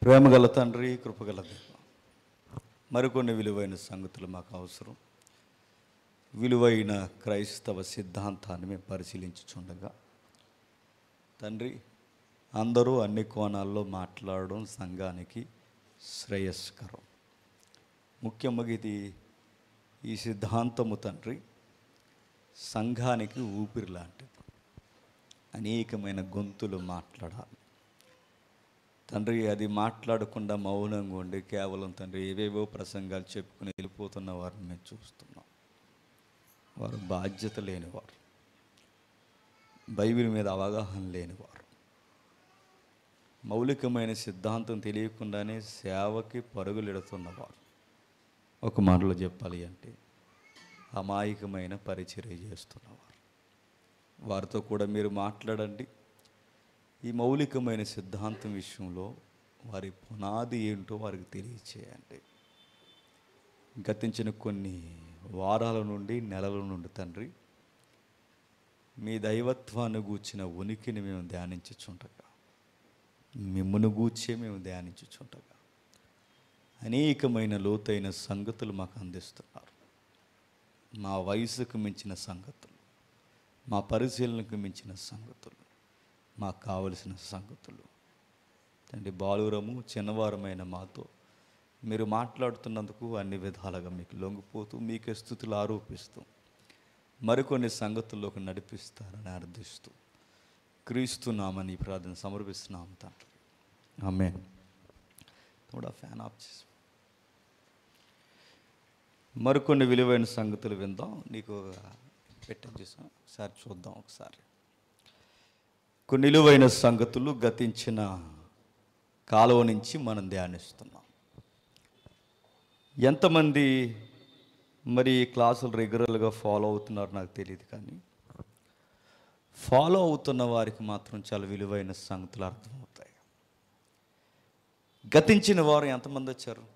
ప్రేమగల తండ్రి, కృపగల దేవ, మరికొన్ని విలువైన సంగతులు మాకు అవసరం. విలువైన క్రైస్తవ సిద్ధాంతాన్ని మేము పరిశీలించుచుండగా తండ్రి, అందరూ అన్ని కోణాల్లో మాట్లాడడం సంఘానికి శ్రేయస్కరం. ముఖ్యంగా ఈ సిద్ధాంతము తండ్రి సంఘానికి ఊపిరి లాంటిది. అనేకమైన గొంతులు మాట్లాడాలి తండ్రి. అది మాట్లాడకుండా మౌనంగా ఉండి కేవలం తండ్రి ఏవేవో ప్రసంగాలు చెప్పుకుని వెళ్ళిపోతున్న వారిని మేము చూస్తున్నాం. వారు బాధ్యత లేనివారు, బైబిల్ మీద అవగాహన లేనివారు, మౌలికమైన సిద్ధాంతం తెలియకుండానే సేవకి పరుగులెడుతున్నవారు. ఒక మాటలో చెప్పాలి అంటే అమాయకమైన పరిచర్య చేస్తున్నవారు. వారితో కూడా మీరు మాట్లాడండి. ఈ మౌలికమైన సిద్ధాంతం విషయంలో వారి పునాది ఏంటో వారికి తెలియచేయండి. గతించిన కొన్ని వారాల నుండి, నెలల నుండి తండ్రి మీ దైవత్వాన్ని గూర్చిన ఉనికిని మేము ధ్యానించుచుండగా, మిమ్మును గూర్చే మేము ధ్యానించుచుండగా అనేకమైన లోతైన సంగతులు మాకు అందిస్తున్నారు. మా వయసుకు మించిన సంగతులు, మా పరిశీలనకు మించిన సంగతులు, మాకు కావలసిన సంగతులు తండ్రి. బాలురము చిన్నవారమైన మాతో మీరు మాట్లాడుతున్నందుకు అన్ని విధాలుగా మీకు లొంగిపోతూ మీకే స్తుతులు ఆరోపిస్తూ మరికొన్ని సంగతుల్లోకి నడిపిస్తారని అర్థిస్తూ క్రీస్తు నామని ప్రార్థన సమర్పిస్తున్నాం తండ్రి. ఆమేన్. థోడా ఫ్యాన్ ఆఫ్ చేసి మరికొన్ని విలువైన సంగతులు విందాం. నీకు పెట్టని చేసాం, ఒకసారి చూద్దాం. ఒకసారి కొన్ని విలువైన సంగతులు గతించిన కాలువ నుంచి మనం ధ్యానిస్తున్నాం. ఎంతమంది మరి క్లాసులు రెగ్యులర్గా ఫాలో అవుతున్నారు నాకు తెలియదు, కానీ ఫాలో అవుతున్న వారికి మాత్రం చాలా విలువైన సంగతులు అర్థమవుతాయి. గతించిన వారు ఎంతమంది వచ్చారు?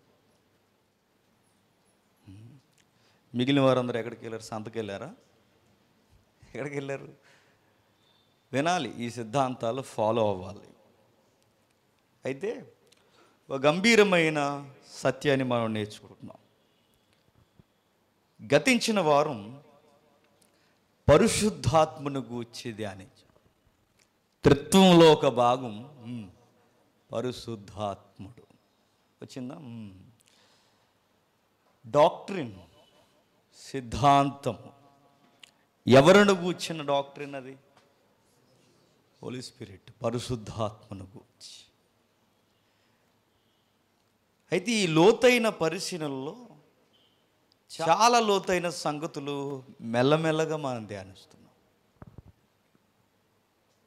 మిగిలిన వారందరూ ఎక్కడికి వెళ్ళారు? సంతకి వెళ్ళారా? ఎక్కడికి వెళ్ళారు? వినాలి, ఈ సిద్ధాంతాలు ఫాలో అవ్వాలి. అయితే ఒక గంభీరమైన సత్యాన్ని మనం నేర్చుకుంటున్నాం. గతించిన వారం పరిశుద్ధాత్మను గూర్చి ధ్యానించాం. త్రిత్వంలో ఒక భాగం పరిశుద్ధాత్ముడు. వచ్చిందా? డాక్ట్రిన్, సిద్ధాంతం. ఎవరిని గూర్చిన డాక్ట్రిన్ అది? హోలీ స్పిరిట్, పరిశుద్ధాత్మను గూర్చి. అయితే ఈ లోతైన పరిశీలనలో చాలా లోతైన సంగతులు మెల్లమెల్లగా మనం ధ్యానిస్తున్నాం.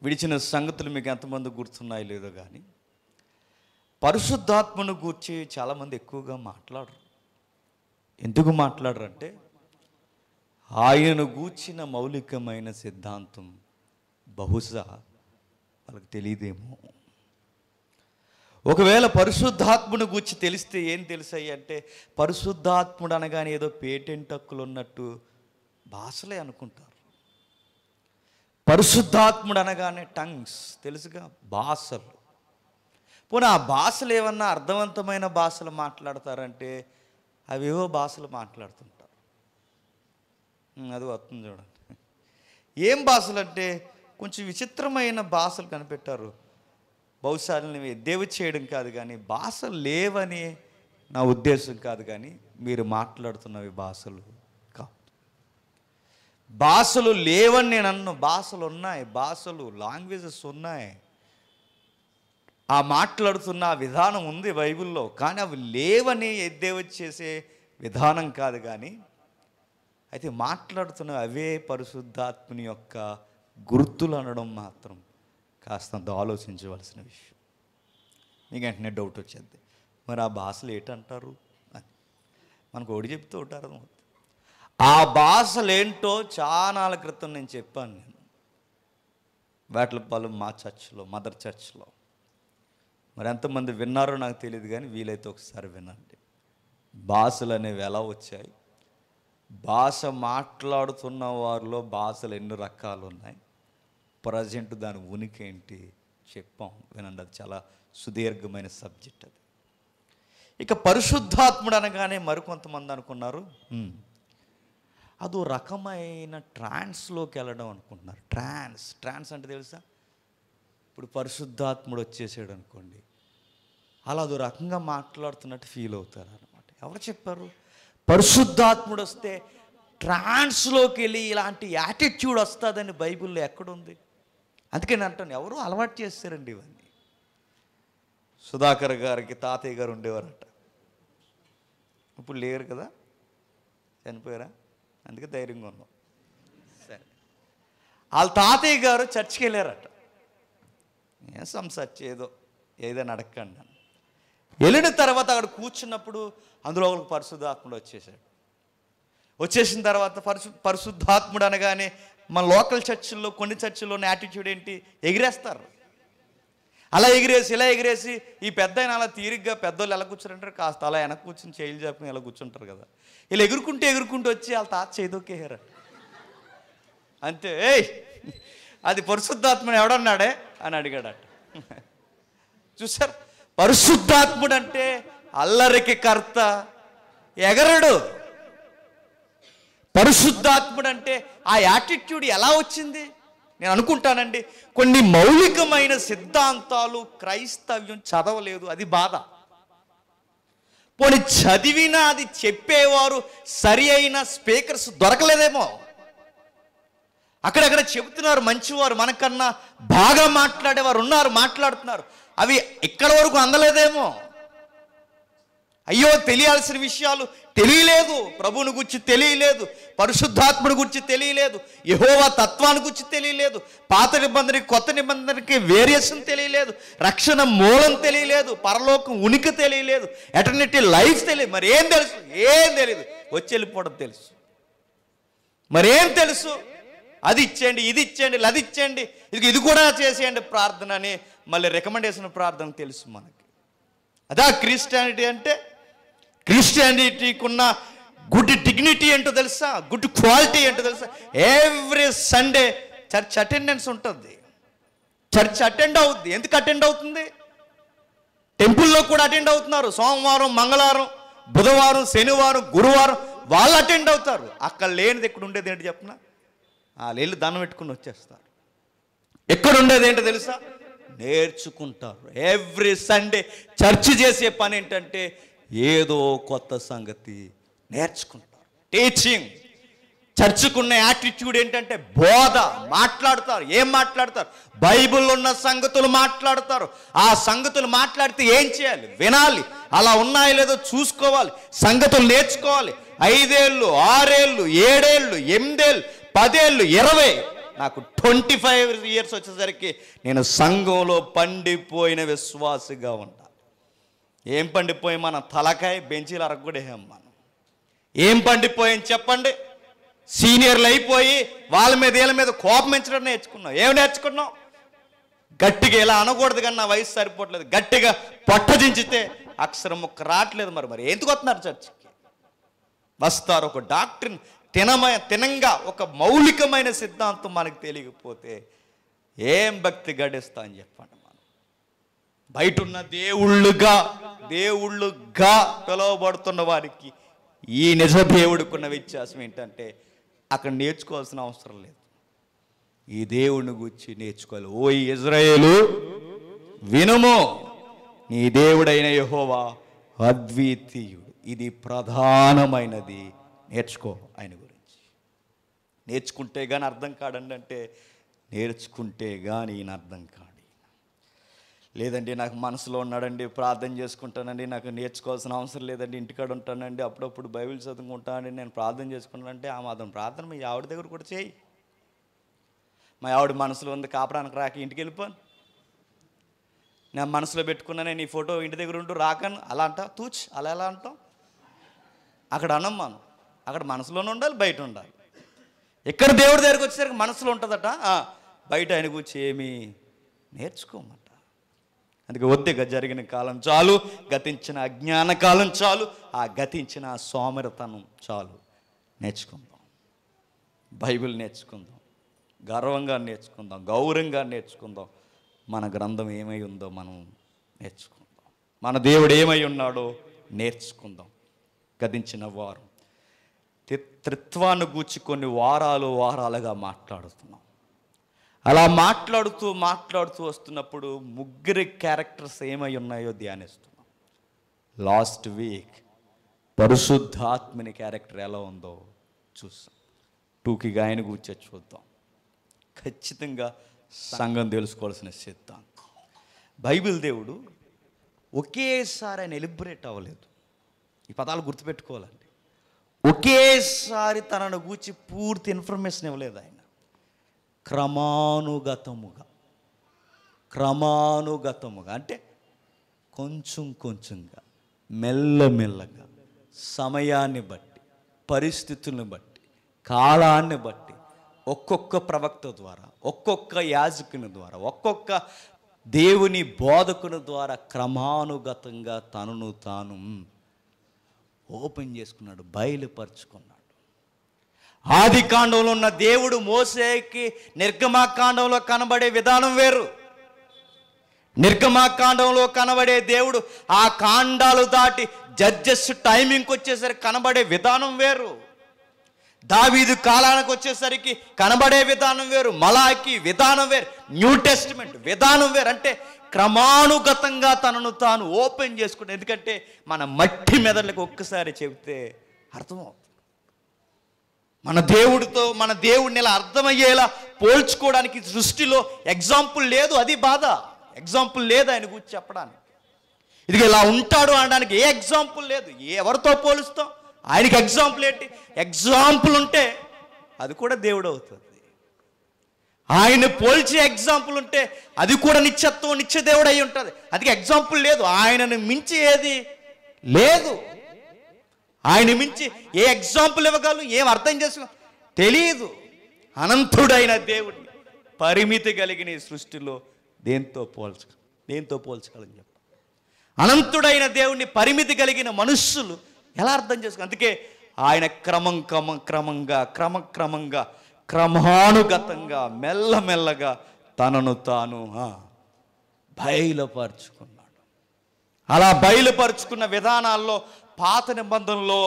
విడిచిన సంగతులు మీకు ఎంతమంది గుర్తున్నాయి లేదో కానీ పరిశుద్ధాత్మను గూర్చి చాలామంది ఎక్కువగా మాట్లాడరు. ఎందుకు మాట్లాడరంటే ఆయనను గూర్చిన మౌలికమైన సిద్ధాంతం బహుశా వాళ్ళకి తెలియదేమో. ఒకవేళ పరిశుద్ధాత్ముని గూర్చి తెలిస్తే ఏం తెలుసాయి అంటే, పరిశుద్ధాత్ముడు అనగానే ఏదో పేటెంట్ హక్కులు ఉన్నట్టు భాషలే అనుకుంటారు. పరిశుద్ధాత్ముడు అనగానే టంగ్స్, తెలుసుగా, భాషలు. పోనీ ఆ భాషలు ఏమన్నా అర్థవంతమైన భాషలు మాట్లాడతారంటే అవేవో భాషలు మాట్లాడుతుంటారు. అది వస్తుంది చూడండి. ఏం భాషలు అంటే కొంచెం విచిత్రమైన భాషలు కనిపెట్టారు. బహుశా ఎద్దేవి చేయడం కాదు కానీ భాషలు లేవని నా ఉద్దేశం కాదు, కానీ మీరు మాట్లాడుతున్నవి భాషలు కాదు. భాషలు లేవని నేను అన్ను. భాషలు ఉన్నాయి, భాషలు, లాంగ్వేజెస్ ఉన్నాయి. ఆ మాట్లాడుతున్న విధానం ఉంది బైబిల్లో, కానీ అవి లేవని ఎద్దేవి చేసే విధానం కాదు. కానీ అయితే మాట్లాడుతున్న అవే పరిశుద్ధాత్మని యొక్క గుర్తులు అనడం మాత్రం కాస్తంత ఆలోచించవలసిన విషయం. మీకు వెంటనే డౌట్ వచ్చేది, మరి ఆ భాషలు ఏంటంటారు అని. మనకు ఒకటి చెప్తూ ఉంటారు, అర్థమవుతుంది. ఆ భాషలు ఏంటో చాలా క్రితం నేను చెప్పాను. నేను వేటలపాలెం మా చర్చ్లో, మదర్ చర్చ్లో. మరి ఎంతమంది విన్నారో నాకు తెలియదు, కానీ వీలైతే ఒకసారి వినండి. భాషలు అనేవి ఎలా వచ్చాయి, భాష మాట్లాడుతున్న వారిలో భాషలు ఎన్ని రకాలు ఉన్నాయి, ప్రజెంట్ దాని ఉనికి ఏంటి చెప్పాం. వినండి, అది చాలా సుదీర్ఘమైన సబ్జెక్ట్ అది. ఇక పరిశుద్ధాత్ముడు అనగానే మరికొంతమంది అనుకున్నారు అదో రకమైన ట్రాన్స్లోకి వెళ్ళడం అనుకుంటున్నారు. ట్రాన్స్ అంటే తెలుసా? ఇప్పుడు పరిశుద్ధాత్ముడు వచ్చేసాడు అనుకోండి, అలా అదో రకంగా మాట్లాడుతున్నట్టు ఫీల్ అవుతారు అనమాట. ఎవరు చెప్పారు? పరిశుద్ధాత్ముడు వస్తే ట్రాన్స్లోకి వెళ్ళి ఇలాంటి యాటిట్యూడ్ వస్తుందని బైబిల్లో ఎక్కడుంది? అందుకే నేను అంటాను, ఎవరు అలవాటు చేస్తారండి ఇవన్నీ. సుధాకర్ గారికి తాతయ్య గారు ఉండేవారట, ఇప్పుడు లేరు కదా, చనిపోయారా, అందుకే ధైర్యంగా ఉన్నాం. సరే, వాళ్ళ తాతయ్య గారు చర్చికి వెళ్ళారట. సంసర్చ్ ఏదైనా అడగండి అని వెళ్ళిన తర్వాత అక్కడ కూర్చున్నప్పుడు అందులో ఒకరికి పరిశుద్ధాత్ముడు వచ్చేసిన తర్వాత పరిశుద్ధాత్ముడు అనగానే మన లోకల్ చర్చిల్లో కొన్ని చర్చిల్లోని యాటిట్యూడ్ ఏంటి? ఎగిరేస్తారు. అలా ఎగిరేసి ఇలా ఎగిరేసి ఈ పెద్ద ఆయన అలా తీరిగ్గా పెద్దోళ్ళు ఎలా కూర్చుంటారు, కాస్త అలా వెనక కూర్చుని చేయిలు చెప్పుకుని ఇలా కూర్చుంటారు కదా, ఇలా ఎగురుకుంటూ వచ్చి వాళ్ళ తాత చేదొక్కేహారు అంతే. అది పరిశుద్ధాత్ముడు ఎవడన్నాడే అని అడిగాడట. చూసారు, పరిశుద్ధాత్ముడు అంటే అల్లరికి కర్త, ఎగరడు. పరిశుద్ధాత్ముడు అంటే ఆ యాటిట్యూడ్ ఎలా వచ్చింది? నేను అనుకుంటానండి, కొన్ని మౌలికమైన సిద్ధాంతాలు క్రైస్తవ్యం చదవలేదు, అది బాధ. పోనీ చదివినా అది చెప్పేవారు సరి అయిన స్పీకర్స్ దొరకలేదేమో. అక్కడక్కడ చెబుతున్నారు మంచివారు, మనకన్నా బాగా మాట్లాడేవారు ఉన్నారు, మాట్లాడుతున్నారు, అవి ఇక్కడ వరకు అందలేదేమో. అయ్యో, తెలియాల్సిన విషయాలు తెలియలేదు, ప్రభువుని గురించి తెలియలేదు, పరిశుద్ధాత్ముడి గురించి తెలియలేదు, యెహోవా తత్వాన్ని గురించి తెలియలేదు, పాత నిబంధనకి కొత్త నిబంధనకి వేరియేషన్ తెలియలేదు, రక్షణ మూలం తెలియలేదు, పరలోకం ఉనికి తెలియలేదు, ఎటర్నిటీ లైఫ్ తెలియదు. మరి ఏం తెలుసు? ఏం తెలియదు, వచ్చి వెళ్ళిపోవడం తెలుసు. మరేం తెలుసు? అది ఇచ్చేయండి, ఇది ఇచ్చేయండి, అది ఇచ్చేయండి, ఇది కూడా చేసేయండి ప్రార్థన అని మళ్ళీ రికమెండేషన్ ప్రార్థన తెలుసు మనకి. అదా క్రిస్టియానిటీ అంటే? క్రిస్టియానిటీకి ఉన్న గుడ్ డిగ్నిటీ ఏంటో తెలుసా? గుడ్ క్వాలిటీ ఏంటో తెలుసా? ఎవ్రీ సండే చర్చ్ అటెండెన్స్ ఉంటుంది, చర్చ్ అటెండ్ అవుద్ది. ఎందుకు అటెండ్ అవుతుంది? టెంపుల్లో కూడా అటెండ్ అవుతున్నారు. సోమవారం, మంగళవారం, బుధవారం, శనివారం, గురువారం వాళ్ళు అటెండ్ అవుతారు. అక్కడ లేనిది ఎక్కడ ఉండేది ఏంటి చెప్పిన? వాళ్ళు వెళ్ళి దండం పెట్టుకుని వచ్చేస్తారు. ఎక్కడ ఉండేది ఏంటో తెలుసా? నేర్చుకుంటారు. ఎవ్రీ సండే చర్చ్ చేసే పని ఏంటంటే ఏదో కొత్త సంగతి నేర్చుకుంటారు. టీచింగ్. చర్చుకున్న యాటిట్యూడ్ ఏంటంటే బోధ. మాట్లాడతారు. ఏం మాట్లాడతారు? బైబిల్లో ఉన్న సంగతులు మాట్లాడతారు. ఆ సంగతులు మాట్లాడితే ఏం చేయాలి? వినాలి. అలా ఉన్నాయో లేదో చూసుకోవాలి, సంగతులు నేర్చుకోవాలి. 5 ఏళ్ళు, 6 ఏళ్ళు, 7 ఏళ్ళు, 8 ఏళ్ళు, 10 ఏళ్ళు, 20, నాకు 25 ఇయర్స్ వచ్చేసరికి నేను సంఘంలో పండిపోయిన విశ్వాసిగా ఉంటా. ఏం పండిపోయి? మన తలకాయ బెంచీలు అరగొడేహాం మనం. ఏం పండిపోయాం చెప్పండి? సీనియర్లు అయిపోయి వాళ్ళ మీద వీళ్ళ మీద కోపం పెంచడం నేర్చుకున్నాం. ఏం నేర్చుకున్నాం? గట్టిగా ఇలా అనకూడదు కానీ నా వయసు సరిపోవట్లేదు, గట్టిగా పొట్టజించితే అక్షరం ముక్క రావట్లేదు. మరి ఎందుకు వస్తున్నారు చర్చికి? వస్తారు. ఒక డాక్టర్ని తినంగా ఒక మౌలికమైన సిద్ధాంతం మనకు తెలియకపోతే ఏం భక్తి గడిస్తా అని చెప్పండి. మనం బయట ఉన్న దేవుళ్ళుగా పిలువబడుతున్న వారికి ఈ నిజ దేవుడికున్న వ్యత్యాసం ఏంటంటే అక్కడ నేర్చుకోవాల్సిన అవసరం లేదు, ఈ దేవుడిని గురించి నేర్చుకోవాలి. ఓ ఇజ్రాయేలు వినుము, నీ దేవుడైన యెహోవా అద్వితీయుడు. ఇది ప్రధానమైనది, నేర్చుకో ఆయన గురించి. నేర్చుకుంటే కానీ అర్థం కాడండి అంటే నేర్చుకుంటే కానీ ఈయన అర్థం కాడు. లేదండి నాకు మనసులో ఉన్నాడండి, ప్రార్థన చేసుకుంటానండి, నాకు నేర్చుకోవాల్సిన అవసరం లేదండి, ఇంటికాడ ఉంటానండి, అప్పుడప్పుడు బైబిల్ చదువుకుంటానండి, నేను ప్రార్థన చేసుకుంటానంటే ఆ మాత్రం ప్రార్థన మీ ఆవిడ దగ్గర కూడా చేయి. మా ఆవిడ మనసులో ఉంది, కాపడానికి రాక ఇంటికి వెళ్ళిపోను, నేను మనసులో పెట్టుకున్నానే నీ ఫోటో ఇంటి దగ్గర ఉంటూ రాకను అలా అంటా తూచ్ అలా ఎలా అంటాం? అక్కడ అన్నం మనం, అక్కడ మనసులోనే ఉండాలి, బయట ఉండాలి. ఎక్కడ దేవుడి దగ్గరికి వచ్చేసరికి మనసులో ఉంటుందట, బయట ఆయన గురించి ఏమీ నేర్చుకోమంట. అందుకే ఒత్తిగా జరిగిన కాలం చాలు, గతించిన అజ్ఞాన కాలం చాలు, ఆ గతించిన సోమరితనం చాలు. నేర్చుకుందాం, బైబిల్ నేర్చుకుందాం, గర్వంగా నేర్చుకుందాం, గౌరవంగా నేర్చుకుందాం. మన గ్రంథం ఏమై ఉందో మనం నేర్చుకుందాం. మన దేవుడు ఏమై ఉన్నాడో నేర్చుకుందాం. గతించిన వారం త్రిత్వాన్ని గూర్చి కొన్ని వారాలుగా మాట్లాడుతున్నాం. అలా మాట్లాడుతూ వస్తున్నప్పుడు ముగ్గురి క్యారెక్టర్స్ ఏమై ఉన్నాయో ధ్యానిస్తున్నాం. లాస్ట్ వీక్ పరిశుద్ధాత్మని క్యారెక్టర్ ఎలా ఉందో చూసాం. టూకిగా ఆయన గూర్చి చూద్దాం. ఖచ్చితంగా సంఘం తెలుసుకోవాల్సిన సిద్ధాంతం. బైబిల్ దేవుడు ఒకేసారి ఆయన ఎలిబరేట్ అవ్వలేదు. ఈ పదాలు గుర్తుపెట్టుకోవాలండి. ఒకేసారి తనను గూర్చి పూర్తి ఇన్ఫర్మేషన్ ఇవ్వలేదు. ఆయన క్రమానుగతముగా అంటే కొంచెంగా మెల్లమెల్లగా సమయాన్ని బట్టి, పరిస్థితులను బట్టి, కాలాన్ని బట్టి ఒక్కొక్క ప్రవక్త ద్వారా, ఒక్కొక్క యాజకుని ద్వారా, ఒక్కొక్క దేవుని బోధకుని ద్వారా క్రమానుగతంగా తనను తాను ఓపెన్ చేసుకున్నాడు, బయలుపరుచుకున్నాడు. ఆది కాండంలో ఉన్న దేవుడు మోసేకి నిర్గమాకాండంలో కనబడే విధానం వేరు. నిర్గమాకాండంలో కనబడే దేవుడు ఆ కాండాలు దాటి జడ్జెస్ టైమింగ్కి వచ్చేసరికి కనబడే విధానం వేరు. దావీదు కాలానికి వచ్చేసరికి కనబడే విధానం వేరు. మలాకి విధానం వేరు. న్యూ టెస్టిమెంట్ విధానం వేరు. అంటే క్రమానుగతంగా తనను తాను ఓపెన్ చేసుకుంటే, ఎందుకంటే మన మట్టి మెదళ్ళకి ఒక్కసారి చెబితే అర్థమవుతుంది. మన దేవుడితో మన దేవుడిని ఇలా అర్థమయ్యేలా పోల్చుకోవడానికి సృష్టిలో ఎగ్జాంపుల్ లేదు. అది బాధ. ఎగ్జాంపుల్ లేదు ఆయన గురించి చెప్పడానికి. ఇది ఇలా ఉంటాడు అనడానికి ఏ ఎగ్జాంపుల్ లేదు. ఎవరితో పోలుస్తాం? ఆయనకి ఎగ్జాంపుల్ ఏంటి? ఎగ్జాంపుల్ ఉంటే అది కూడా దేవుడు అవుతుంది. ఆయన పోల్చే ఎగ్జాంపుల్ ఉంటే అది కూడా నిత్యత్వం, నిత్య దేవుడు అయి ఉంటుంది. అది ఎగ్జాంపుల్ లేదు. ఆయనను మించి ఏది లేదు. ఆయన మించి ఏ ఎగ్జాంపుల్ ఇవ్వగలం, ఏం అర్థం చేసుకో తెలియదు. అనంతుడైన దేవుడిని పరిమితి కలిగిన ఈ సృష్టిలో దేంతో పోల్చగలని చెప్ప. అనంతుడైన దేవుడిని పరిమితి కలిగిన మనుష్యులు ఎలా అర్థం చేసుకో. అందుకే ఆయన క్రమక్రమంగా క్రమానుగతంగా మెల్లమెల్లగా తనను తాను బయలుపరుచుకున్నాడు. అలా బయలుపరుచుకున్న విధానాల్లో పాత నిబంధనలో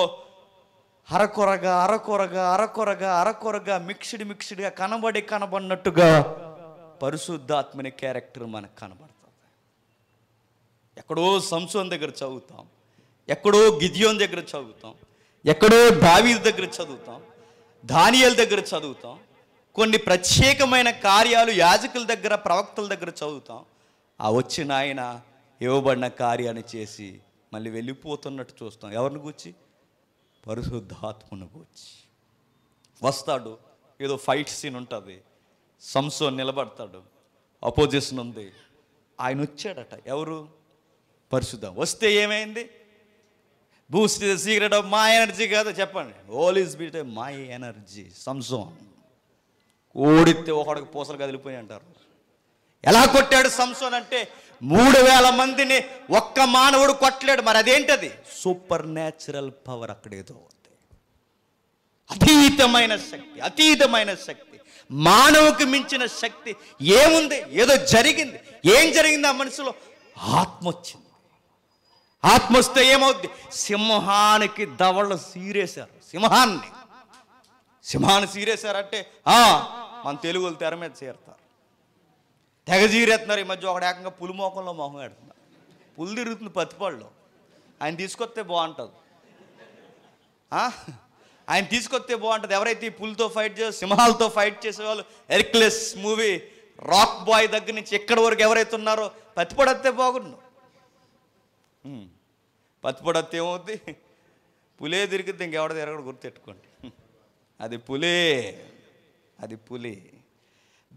అరకొరగా మిక్స్డ్గా కనబడినట్టుగా పరిశుద్ధాత్మని క్యారెక్టర్ మనకు కనబడుతుంది. ఎక్కడో సంసోన్ దగ్గర చదువుతాం, ఎక్కడో గిద్యోన్ దగ్గర చదువుతాం, ఎక్కడో దావీదు దగ్గర చదువుతాం, దానియేలు దగ్గర చదువుతాం, కొన్ని ప్రత్యేకమైన కార్యాలు యాజకుల దగ్గర, ప్రవక్తల దగ్గర చదువుతాం. ఆ వచ్చిన ఆయన ఇవ్వబడిన కార్యాన్ని చేసి మళ్ళీ వెళ్ళిపోతున్నట్టు చూస్తాం. ఎవరిని గూర్చి? పరిశుద్ధాత్మను గూర్చి. వస్తాడు, ఏదో ఫైట్ సీన్ ఉంటుంది, సంసోన్ నిలబడతాడు, అపోజిషన్ ఉంది, ఆయన వచ్చాడట. ఎవరు? పరిశుద్ధ. వస్తే ఏమైంది? Boost the secret of my energy కాదు, చెప్పండి. All is beat my energy. Samson ఓడితే ఒకడికి పూసలు కదిలిపోయి అంటారు. ఎలా కొట్టాడు సంసోన్ అంటే 3000 మందిని ఒక్క మానవుడు కొట్టలేడు. మరి అదేంటది? Super natural power. అక్కడేదో ఉంది, అతీతమైన శక్తి, మానవుకి మించిన శక్తి ఏముంది? ఏదో జరిగింది. ఏం జరిగింది? ఆ మనసులో ఆత్మ వచ్చింది. ఆత్మ వస్తే ఏమవుద్ది? సింహానికి దవళ్ళు సీరేశారు. సింహాన్ని సీరేశారంటే మన తెలుగులు తెర మీద చేరుతారు. తెగ చీరేస్తున్నారు. ఈ మధ్య ఒకడు ఏకంగా పులి మోకంలో మొహం పెడుతున్నారు. పులి తిరుగుతుంది పత్తిపాడులో. ఆయన తీసుకొస్తే బాగుంటుంది. ఎవరైతే ఈ పులితో ఫైట్ చేసే, సింహాలతో ఫైట్ చేసేవాళ్ళు, హెర్క్యులస్ మూవీ రాక్ బాయ్ దగ్గర నుంచి ఎక్కడి వరకు ఎవరైతే ఉన్నారో పత్తిపడొస్తే బాగుండు. పత్తిపడొస్తే ఏమవుద్ది? పులే తిరిగితే ఇంకెవడ తిరగడు, గుర్తెట్టుకోండి. అది పులి.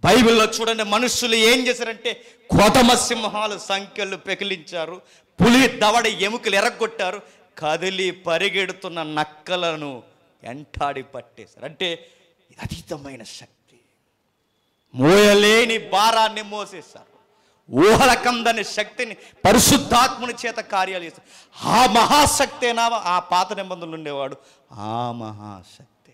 బైబిల్లో చూడండి, మనుషులు ఏం చేశారంటే కొదమ సింహాలు సంఖ్యలు పెకిలించారు, పులి దవడ ఎముకలు ఎరగొట్టారు, కదిలి పరిగెడుతున్న నక్కలను ఎంటాడి పట్టేశారు. అంటే అతీతమైన శక్తి, మోయలేని భారాన్ని మోసేశారు. ఊహలకందని శక్తిని పరిశుద్ధాత్ముని చేత కార్యాలు చేశారు. ఆ మహాశక్తేనా ఆ పాత నిబంధనలు ఉండేవాడు? ఆ మహాశక్తి.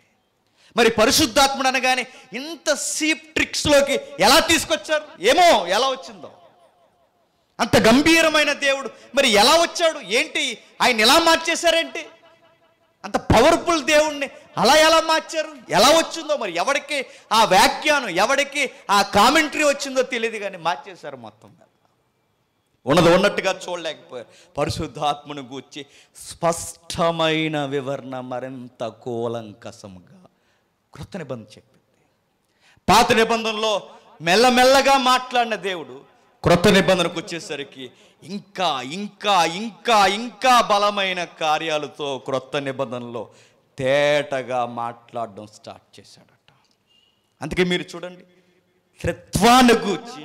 మరి పరిశుద్ధాత్ముడు అనగానే ఇంత సీప్ ట్రిక్స్లోకి ఎలా తీసుకొచ్చారు? ఏమో ఎలా వచ్చిందో. అంత గంభీరమైన దేవుడు మరి ఎలా వచ్చాడు ఏంటి, ఆయన ఎలా మార్చేశారేంటి? అంత పవర్ఫుల్ దేవుణ్ణి అలా ఎలా మార్చారు, ఎలా వచ్చిందో మరి ఎవరికి ఆ వ్యాఖ్యానం, ఎవరికి ఆ కామెంటరీ వచ్చిందో తెలియదు, కానీ మార్చేశారు మొత్తం. ఉన్నది ఉన్నట్టుగా చూడలేకపోయారు. పరిశుద్ధాత్మను గూర్చి స్పష్టమైన వివరణ మరింత కూలంకసముగా క్రొత్త నిబంధన చెప్పింది. పాత నిబంధనలో మెల్లమెల్లగా మాట్లాడిన దేవుడు క్రొత్త నిబంధనకు వచ్చేసరికి ఇంకా ఇంకా ఇంకా ఇంకా బలమైన కార్యాలతో క్రొత్త నిబంధనలో తేటగా మాట్లాడడం స్టార్ట్ చేశాడట. అందుకే మీరు చూడండి, త్రిత్వాన్ని గూర్చి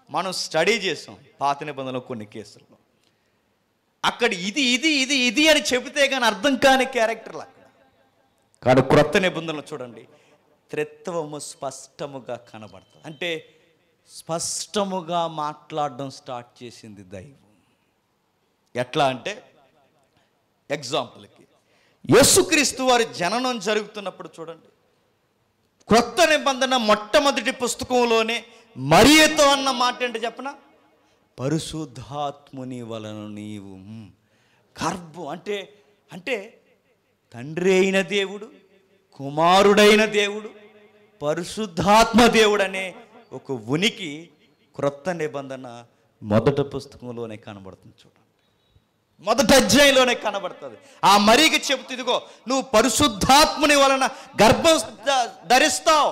మనం స్టడీ చేసాం పాత నిబంధనలో కొన్ని కేసుల్లో. అక్కడ ఇది ఇది ఇది ఇది అని చెబితే కానీ అర్థం కాని క్యారెక్టర్లు అక్కడ. కానీ క్రొత్త నిబంధనలు చూడండి, త్రిత్వము స్పష్టముగా కనబడుతుంది. అంటే స్పష్టముగా మాట్లాడడం స్టార్ట్ చేసింది దైవం. ఎట్లా అంటే, ఎగ్జాంపుల్కి యేసుక్రీస్తు వారి జననం జరుగుతున్నప్పుడు చూడండి, క్రొత్త నిబంధన మొట్టమొదటి పుస్తకంలోనే మరియతో అన్న మాట ఏంటి చెప్పనా? పరిశుద్ధాత్ముని వలన నీవు గర్భం. అంటే అంటే తండ్రి అయిన దేవుడు, కుమారుడైన దేవుడు, పరిశుద్ధాత్మ దేవుడు అనే ఒక ఉనికి క్రొత్త నిబంధన మొదటి పుస్తకంలోనే కనబడుతుంది. చూడండి, మొదటి అధ్యాయంలోనే కనబడుతుంది. ఆ మరీకి చెబుతూ, ఇదిగో నువ్వు పరిశుద్ధాత్ముని వలన గర్భం ధరిస్తావు.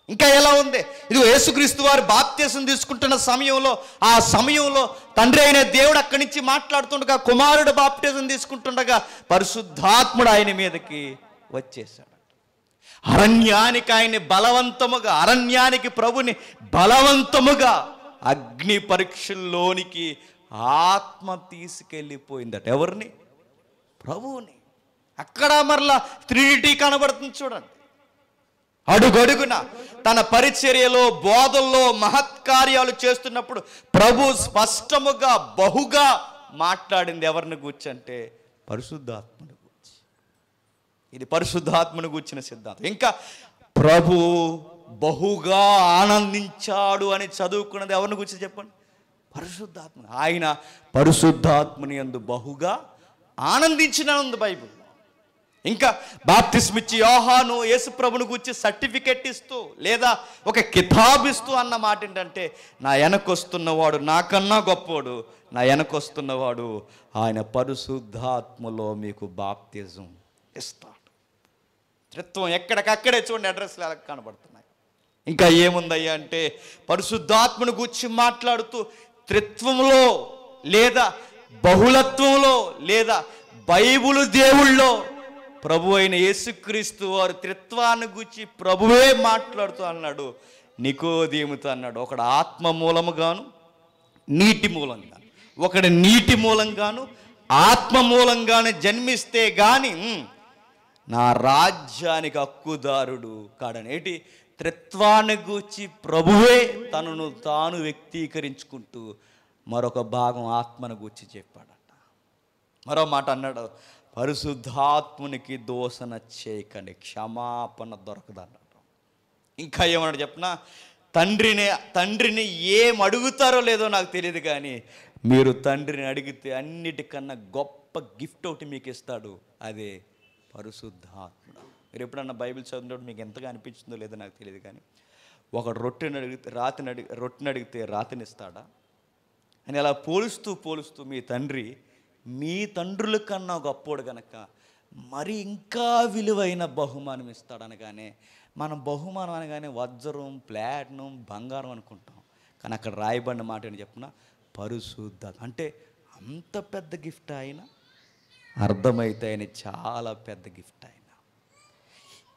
ఇంకా ఎలా ఉంది, ఇదిగో యేసుక్రీస్తు వారు బాప్తిసం తీసుకుంటున్న సమయంలో, ఆ సమయంలో తండ్రి అయిన దేవుడు అక్కడి నుంచి మాట్లాడుతుండగా, కుమారుడు బాప్తిసం తీసుకుంటుండగా పరిశుద్ధాత్ముడు ఆయన మీదకి వచ్చేసాడు. అరణ్యానికి ఆయన్ని బలవంతముగా, అరణ్యానికి ప్రభుని బలవంతముగా అగ్ని పరీక్షల్లోనికి ఆత్మ తీసుకెళ్ళిపోయిందట. ఎవరిని? ప్రభువుని. అక్కడ మరలా ట్రినిటీ కనబడుతుంది చూడండి. అడుగడుగున తన పరిచర్యలో, బోధల్లో మహత్కార్యాలు చేస్తున్నప్పుడు ప్రభు స్పష్టముగా బహుగా మాట్లాడింది ఎవరిని గూర్చి అంటే పరిశుద్ధాత్మను గూర్చి. ఇది పరిశుద్ధాత్మను గూర్చిన సిద్ధాంతం. ఇంకా ప్రభు బహుగా ఆనందించాడు అని చదువుకున్నది ఎవరిని గూర్చి చెప్పండి? పరిశుద్ధాత్మ. ఆయన పరిశుద్ధాత్మని యందు బహుగా ఆనందించిన ఉంది బైబిల్. ఇంకా బాప్తిస్మిచ్చి యోహాను యేసు ప్రభుని గురించి సర్టిఫికెట్ ఇస్తూ, లేదా ఒక కితాబ్ ఇస్తూ అన్న మాట ఏంటంటే, నా వెనకొస్తున్నవాడు నాకన్నా గొప్పవాడు, నా వెనకొస్తున్నవాడు ఆయన పరిశుద్ధాత్మలో మీకు బాప్తిజం ఇస్తాడు. త్రిత్వం ఎక్కడికక్కడే చూడండి, అడ్రస్లు ఎలా కనబడుతున్నాయి. ఇంకా ఏముందయ్యా అంటే, పరిశుద్ధాత్మను గురించి మాట్లాడుతూ త్రిత్వంలో లేదా బహుళత్వంలో లేదా బైబిలు దేవుళ్ళో ప్రభు అయిన యేసుక్రీస్తు వారు త్రిత్వాన్ని గురించి ప్రభువే మాట్లాడుతూ అన్నాడు. నికోదేముతో అన్నాడు, ఒకడు ఆత్మ మూలముగాను నీటి మూలంగా, ఒకడు నీటి మూలంగాను ఆత్మ మూలంగానే జన్మిస్తే గాని నా రాజ్యానికి హక్కుదారుడు కాడని. ఏంటి? త్రిత్వాన్ని గూర్చి ప్రభువే తనను తాను వ్యక్తీకరించుకుంటూ మరొక భాగం ఆత్మను గూర్చి చెప్పాడట. మరో మాట అన్నాడు, పరిశుద్ధాత్మునికి దోషణ చేయకండి, క్షమాపణ దొరకదన్నాడు. ఇంకా ఏమన్నాడు చెప్పిన, తండ్రిని ఏం అడుగుతారో లేదో నాకు తెలియదు, కానీ మీరు తండ్రిని అడిగితే అన్నిటికన్నా గొప్ప గిఫ్ట్ ఒకటి మీకు ఇస్తాడు, అదే పరిశుద్ధాత్ముడు. మీరు ఎప్పుడన్నా బైబిల్ చదివినప్పుడు మీకు ఎంతగా అనిపించిందో లేదో నాకు తెలియదు, కానీ ఒక రొట్టెని అడిగితే రాతిని ఇస్తాడా అని అలా పోలుస్తూ మీ తండ్రుల కన్నా గొప్పోడు కనుక మరి ఇంకా విలువైన బహుమానం ఇస్తాడనగానే, మనం బహుమానం అనగానే వజ్రం, ప్లాటినం, బంగారం అనుకుంటాం. కానీ అక్కడ రాయబడిన మాట అని చెప్పిన పరిశుద్ధ. అంటే అంత పెద్ద గిఫ్ట్ ఆయన, అర్థమైతే ఆయన చాలా పెద్ద గిఫ్ట్ ఆయన.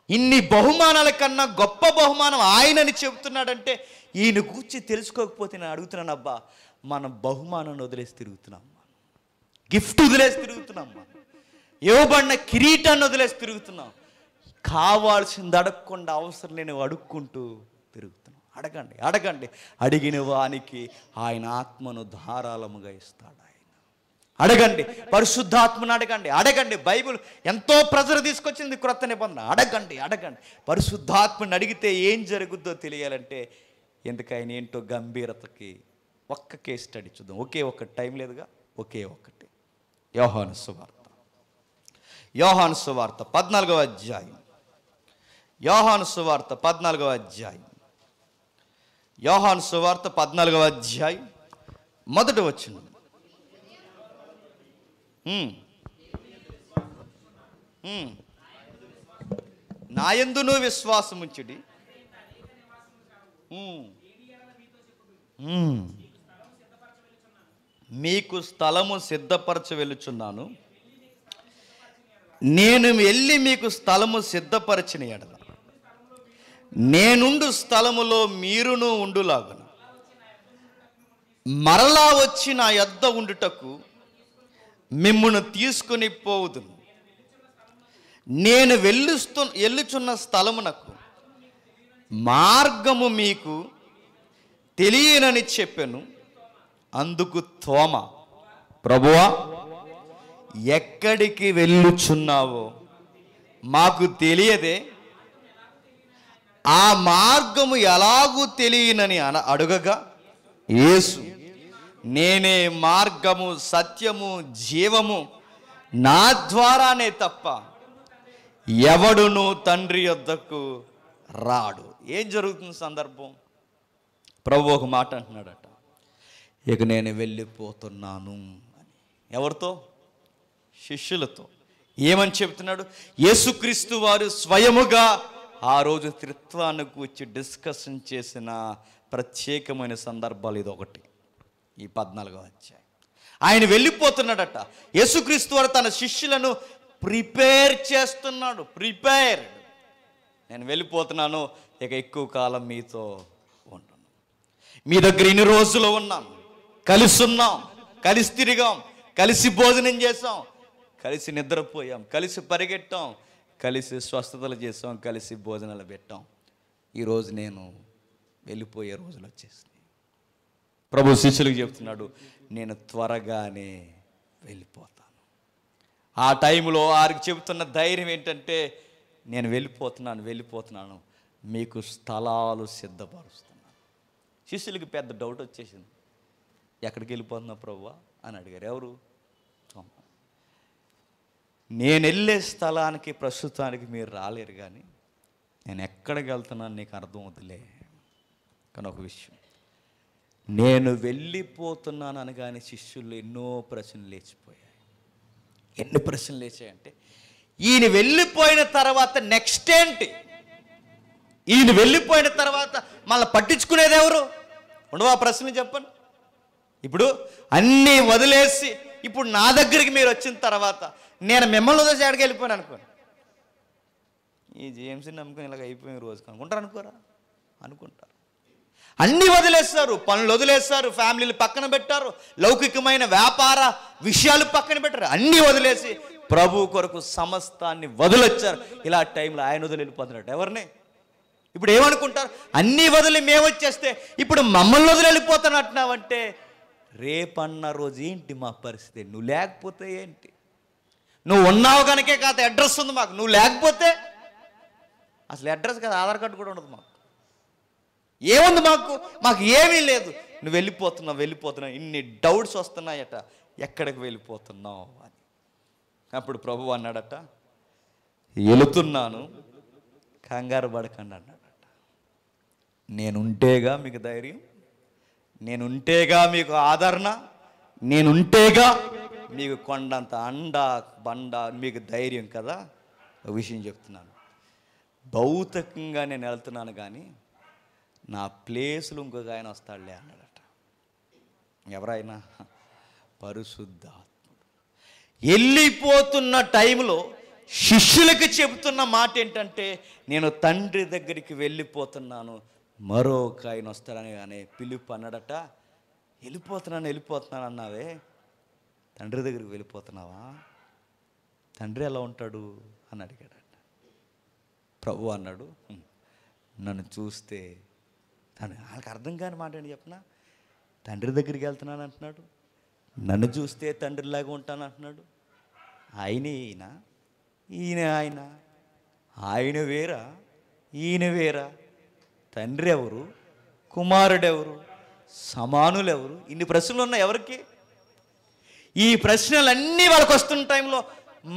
ఇన్ని బహుమానాల కన్నా గొప్ప బహుమానం ఆయనని చెబుతున్నాడంటే, ఈయన గూర్చి తెలుసుకోకపోతే నేను అడుగుతున్నాను, అబ్బా మనం బహుమానాన్ని వదిలేసి తిరుగుతున్నాం, గిఫ్ట్ వదిలేసి తిరుగుతున్నాం, ఇవ్వబడిన కిరీటాన్ని వదిలేసి తిరుగుతున్నాం, కావాల్సింది అడగకుండా అవసరం లేని అడుక్కుంటూ తిరుగుతున్నాం. అడగండి, అడిగిన వానికి ఆయన ఆత్మను ధారాళముగా ఇస్తాడు. అడగండి, పరిశుద్ధాత్మను అడగండి. బైబిల్ ఎంతో ప్రెజర్ తీసుకొచ్చింది క్రొత్త నిబంధన. అడగండి. పరిశుద్ధాత్మని అడిగితే ఏం జరుగుద్దో తెలియాలంటే, ఎందుకు ఆయన ఏంటో గంభీరతకి ఒక్క కేస్ స్టడీ చూద్దాం. ఒకే ఒక్కటి, టైం లేదుగా, ఒకే ఒక్కటి. యోహాను సువార్త, యోహాను సువార్త 14వ అధ్యాయం, యోహాను సువార్త 14వ అధ్యాయం, యోహాను సువార్త 14వ అధ్యాయం మొదటి వచనం. నాయందును విశ్వాసముంచుడి, మీకు స్థలము సిద్ధపరచ వెళ్ళుచున్నాను. నేను వెళ్ళి మీకు స్థలము సిద్ధపరచిన ఎడల నేనుండు స్థలములో మీరును ఉండులాగున మరలా వచ్చి నా యొద్ద ఉండుటకు మిమ్మును తీసుకుని పోవుదును. నేను వెళ్ళుచున్న స్థలమునకు మార్గము మీకు తెలియనని చెప్పాను. అందుకు తోమ, ప్రభువా, ఎక్కడికి వెళ్ళుచున్నావో మాకు తెలియదే, ఆ మార్గము ఎలాగూ తెలియనని అడుగగా యేసు, నేనే మార్గము, సత్యము, జీవము, నా ద్వారానే తప్ప ఎవడును తండ్రి యొద్దకు రాడు. ఏం జరుగుతుంది సందర్భం? ప్రభు ఒక మాట అంటున్నాడట, ఇక నేను వెళ్ళిపోతున్నాను అని. ఎవరితో? శిష్యులతో. ఏమని చెప్తున్నాడు? యేసుక్రీస్తు వారు స్వయముగా ఆ రోజు త్రిత్వాన్ని కూర్చి డిస్కషన్ చేసిన ప్రత్యేకమైన సందర్భాలు ఇది ఒకటి. ఈ 14వ అధ్యాయం ఆయన వెళ్ళిపోతున్నాడట. యేసుక్రీస్తు వారు తన శిష్యులను ప్రిపేర్ చేస్తున్నాడు. ప్రిపేర్డ్. నేను వెళ్ళిపోతున్నాను, ఇక ఎక్కువ కాలం మీతో ఉంటాను, మీ దగ్గర ఇన్ని రోజులు ఉన్నాను, కలిసి ఉన్నాం, కలిసి తిరిగాం, కలిసి భోజనం చేసాం, కలిసి నిద్రపోయాం, కలిసి పరిగెట్టాం, కలిసి స్వస్థతలు చేసాం, కలిసి భోజనాలు పెట్టాం. ఈరోజు నేను వెళ్ళిపోయే రోజులు వచ్చేసినాయి. ప్రభు శిష్యులకు చెప్తున్నాడు, నేను త్వరగానే వెళ్ళిపోతాను. ఆ టైంలో వారికి చెబుతున్న ధైర్యం ఏంటంటే, నేను వెళ్ళిపోతున్నాను, మీకు స్థలాలు సిద్ధపరుస్తున్నాను. శిష్యులకి పెద్ద డౌట్ వచ్చేసింది, ఎక్కడికి వెళ్ళిపోతున్నా ప్రభువా అని అడిగారు. ఎవరు? నేను వెళ్ళే స్థలానికి ప్రస్తుతానికి మీరు రాలేరు, కానీ నేను ఎక్కడికి వెళ్తున్నాను నీకు అర్థం అవుతులే. కానీ ఒక విషయం, నేను వెళ్ళిపోతున్నాను అనగానే శిష్యులు ఎన్నో ప్రశ్నలు లేచిపోయాయి. ఎన్ని ప్రశ్నలు లేచాయంటే, ఈయన వెళ్ళిపోయిన తర్వాత నెక్స్ట్ ఏంటి? ఈయన వెళ్ళిపోయిన తర్వాత మళ్ళీ పట్టించుకునేది ఎవరు? ఉండవా ప్రశ్నలు? చెప్పండి. ఇప్పుడు అన్నీ వదిలేసి ఇప్పుడు నా దగ్గరికి మీరు వచ్చిన తర్వాత నేను మిమ్మల్ని వదిలేసి ఎక్కడికి వెళ్ళిపోయాను అనుకోండి, ఈ జేమ్స్ని నమ్ముకొని ఇలాగ అయిపోయిన రోజు అనుకుంటారు. అనుకోరా? అనుకుంటారు. అన్నీ వదిలేస్తారు, పనులు వదిలేస్తారు, ఫ్యామిలీలు పక్కన పెట్టారు, లౌకికమైన వ్యాపార విషయాలు పక్కన పెట్టారు, అన్నీ వదిలేసి ప్రభు కొరకు సమస్తాన్ని వదిలొచ్చారు. ఇలా టైంలో ఆయన వదిలి వెళ్ళిపోతున్నాడు. ఎవరిని? ఇప్పుడు ఏమనుకుంటారు? అన్నీ వదిలి మేము వచ్చేస్తే ఇప్పుడు మమ్మల్ని వదిలి వెళ్ళిపోతానంటున్నావంటే రేపన్న రోజు ఏంటి మా పరిస్థితి? నువ్వు లేకపోతే ఏంటి? నువ్వు ఉన్నావు కనుకే కాదు అడ్రస్ ఉంది మాకు, నువ్వు లేకపోతే అసలు అడ్రస్ కాదు, ఆధార్ కార్డు కూడా ఉండదు మాకు. ఏముంది మాకు ఏమీ లేదు. నువ్వు వెళ్ళిపోతున్నావు, ఇన్ని డౌట్స్ వస్తున్నాయట, ఎక్కడికి వెళ్ళిపోతున్నావు అని. అప్పుడు ప్రభు అన్నాడట, వెళుతున్నాను, కంగారు పడకండి అన్నాడట. నేనుంటేగా మీకు ధైర్యం, నేనుంటేగా మీకు ఆదరణ, నేనుంటేగా మీకు కొండంత అండ బండ మీకు ధైర్యం కదా. ఒక విషయం చెప్తున్నాను, భౌతికంగా నేను వెళ్తున్నాను కానీ నా ప్లేస్లో ఇంకొక ఆయన వస్తాడులే అన్నాడట. ఎవరైనా? పరిశుద్ధాత్ముడు. వెళ్ళిపోతున్న టైంలో శిష్యులకి చెబుతున్న మాట ఏంటంటే, నేను తండ్రి దగ్గరికి వెళ్ళిపోతున్నాను, మరొక ఆయన వస్తాడని అనే పిలుపు అన్నాడట. వెళ్ళిపోతున్నాను అన్నావే, తండ్రి దగ్గరికి వెళ్ళిపోతున్నావా? తండ్రి ఎలా ఉంటాడు అని అడిగాడట. ప్రభు అన్నాడు, నన్ను చూస్తే వాళ్ళకి అర్థం కాని మాట ఏంటి చెప్పనా? తండ్రి దగ్గరికి వెళ్తున్నాను అంటున్నాడు, నన్ను చూస్తే తండ్రిలాగా ఉంటాను అంటున్నాడు. ఆయన వేరా, ఈయన వేరా? తండ్రి ఎవరు? కుమారుడెవరు? సమానులు ఎవరు? ఇన్ని ప్రశ్నలు ఉన్నాయి ఎవరికి? ఈ ప్రశ్నలన్నీ వాళ్ళకి వస్తున్న టైంలో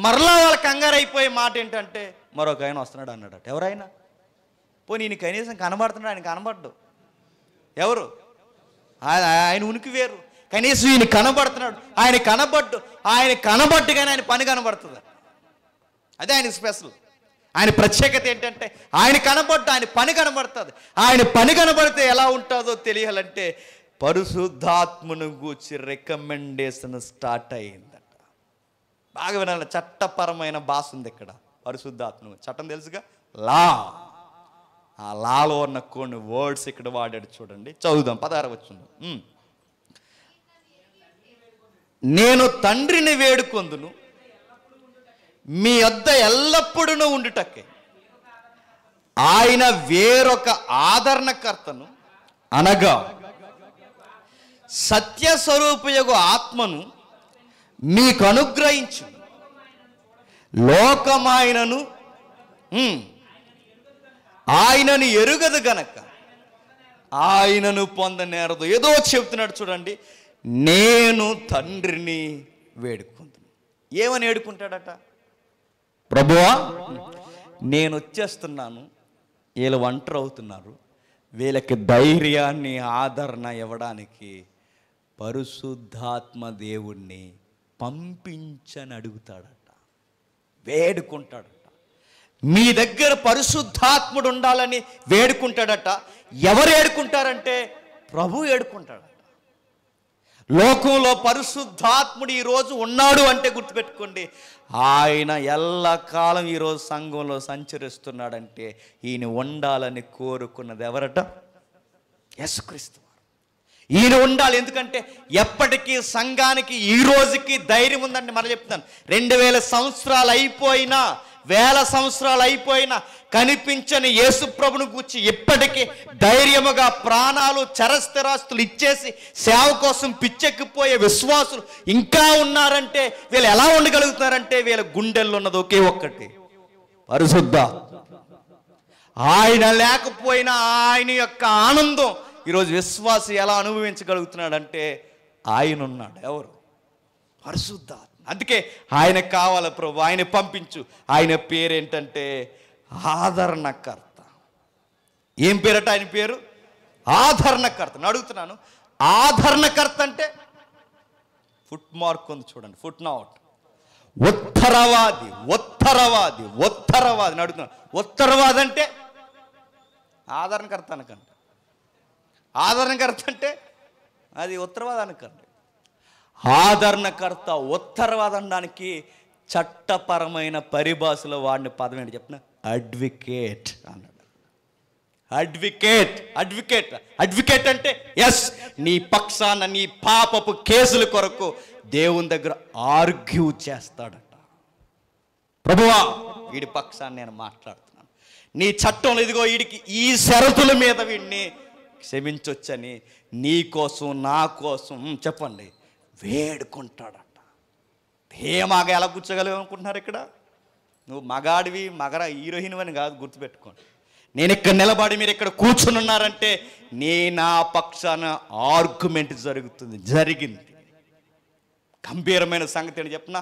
మరలా వాళ్ళ కంగారు అయిపోయే మాట ఏంటంటే, మరొక ఆయన వస్తున్నాడు అన్నాడట. ఎవరైనా పోనీ ఈయన కనీసం కనబడుతున్నాడు, ఆయన కనబడ్డు. ఎవరు? ఆయన ఉనికి వేరు. కనీసం ఈయన కనబడుతున్నాడు, ఆయన కనబడ్డు. ఆయన కనబట్టుగానే ఆయన పని కనబడుతుంది. అదే ఆయన స్పెషల్. ఆయన ప్రత్యేకత ఏంటంటే ఆయన కనబడ్డు, ఆయన పని కనబడుతుంది. ఆయన పని కనబడితే ఎలా ఉంటుందో తెలియాలంటే పరిశుద్ధాత్మను గూర్చి రికమెండేషన్ స్టార్ట్ అయ్యిందట. బాగా వినాలి, చట్టపరమైన భాష ఉంది ఇక్కడ. పరిశుద్ధాత్మ చట్టం తెలుసుగా, లా. ఆ లాలో ఉన్న కొన్ని వర్డ్స్ ఇక్కడ వాడాడు చూడండి. చదువుదాం 16వ వచనం. నేను తండ్రిని వేడుకొందును, మీ వద్ద ఎల్లప్పుడూ ఉండుటకే ఆయన వేరొక ఆదరణకర్తను అనగా సత్యస్వరూపయగు ఆత్మను మీకు అనుగ్రహించు. లోకమాయనను ఆయనను ఎరుగదు గనక ఆయనను పొందనేరదు. ఏదో చెప్తున్నాడు చూడండి. నేను తండ్రిని వేడుకుంటున్నాను. ఏమని వేడుకుంటాడట? ప్రభువా, నేను వచ్చేస్తున్నాను, వీళ్ళు ఒంటరి అవుతున్నారు, వీళ్ళకి ధైర్యాన్ని ఆదరణ ఇవ్వడానికి పరిశుద్ధాత్మ దేవుణ్ణి పంపించని అడుగుతాడట, వేడుకుంటాడట. మీ దగ్గర పరిశుద్ధాత్ముడు ఉండాలని వేడుకుంటాడట. ఎవరు వేడుకుంటారంటే ప్రభు వేడుకుంటాడట. లోకంలో పరిశుద్ధాత్ముడు ఈరోజు ఉన్నాడు అంటే గుర్తుపెట్టుకోండి, ఆయన ఎల్లకాలం ఈరోజు సంఘంలో సంచరిస్తున్నాడంటే ఈయన ఉండాలని కోరుకున్నది ఎవరట? యేసుక్రీస్తు. ఈయన ఉండాలి. ఎందుకంటే ఎప్పటికీ సంఘానికి ఈ రోజుకి ధైర్యం ఉందండి. మనం చెప్తాను, 2000 సంవత్సరాలు అయిపోయినా, 1000 సంవత్సరాలు అయిపోయినా కనిపించని యేసు ప్రభుని గూర్చి ఇప్పటికీ ధైర్యముగా ప్రాణాలు చరస్థిరాస్తులు ఇచ్చేసి సేవ కోసం పిచ్చెక్కిపోయే విశ్వాసులు ఇంకా ఉన్నారంటే వీళ్ళు ఎలా ఉండగలుగుతారంటే వీళ్ళ గుండెల్లో ఉన్నది ఒకే ఒక్కటి, పరిశుద్ధ. ఆయన లేకపోయినా ఆయన యొక్క ఆనందం ఈరోజు విశ్వాసి ఎలా అనుభవించగలుగుతున్నాడంటే ఆయన ఉన్నాడు. ఎవరు? పరిశుద్ధ. అందుకే ఆయన కావాలి ప్రభు, ఆయన పంపించు. ఆయన పేరేంటంటే ఆదరణకర్త. ఏం పేరట ఆయన పేరు? ఆదరణకర్త. అడుగుతున్నాను, ఆదరణకర్త అంటే ఫుట్ మార్క్ ఉంది చూడండి, ఫుట్ నోట్. ఉత్తరవాది, ఉత్తరవాది, ఉత్తరవాది అడుగుతున్నాను. ఉత్తరవాది అంటే ఆదరణకర్త అనకండి. ఆదరణకర్త అంటే అది ఉత్తరవాది అనకండి. ఆదరణకర్త, ఉత్తరవాది అనడానికి చట్టపరమైన పరిభాషలో వాడిన పదం ఏంటి చెప్పిన? అడ్వకేట్ అన్నాడు. అడ్వకేట్, అడ్వకేట్, అడ్వకేట్ అంటే ఎస్, నీ పక్షాన నీ పాపపు కేసుల కొరకు దేవుని దగ్గర ఆర్గ్యూ చేస్తాడట. ప్రభువా, వీడి పక్షాన్ని నేను మాట్లాడుతున్నాను, నీ చట్టంలో ఇదిగో వీడికి ఈ షరతుల మీద వీడిని క్షమించొచ్చని నీ కోసం నా కోసం చెప్పండి వేడుకుంటాడట. ధేమాగా ఎలా కూర్చోగలవు అనుకుంటున్నారు? ఇక్కడ నువ్వు మగాడివి, మగర హీరోయిన్ అని కాదు, గుర్తుపెట్టుకోండి. నేను ఇక్కడ నిలబడి మీరు ఇక్కడ కూర్చుని ఉన్నారంటే నా పక్షాన ఆర్గ్యుమెంట్ జరిగింది. గంభీరమైన సంగతి అని చెప్పిన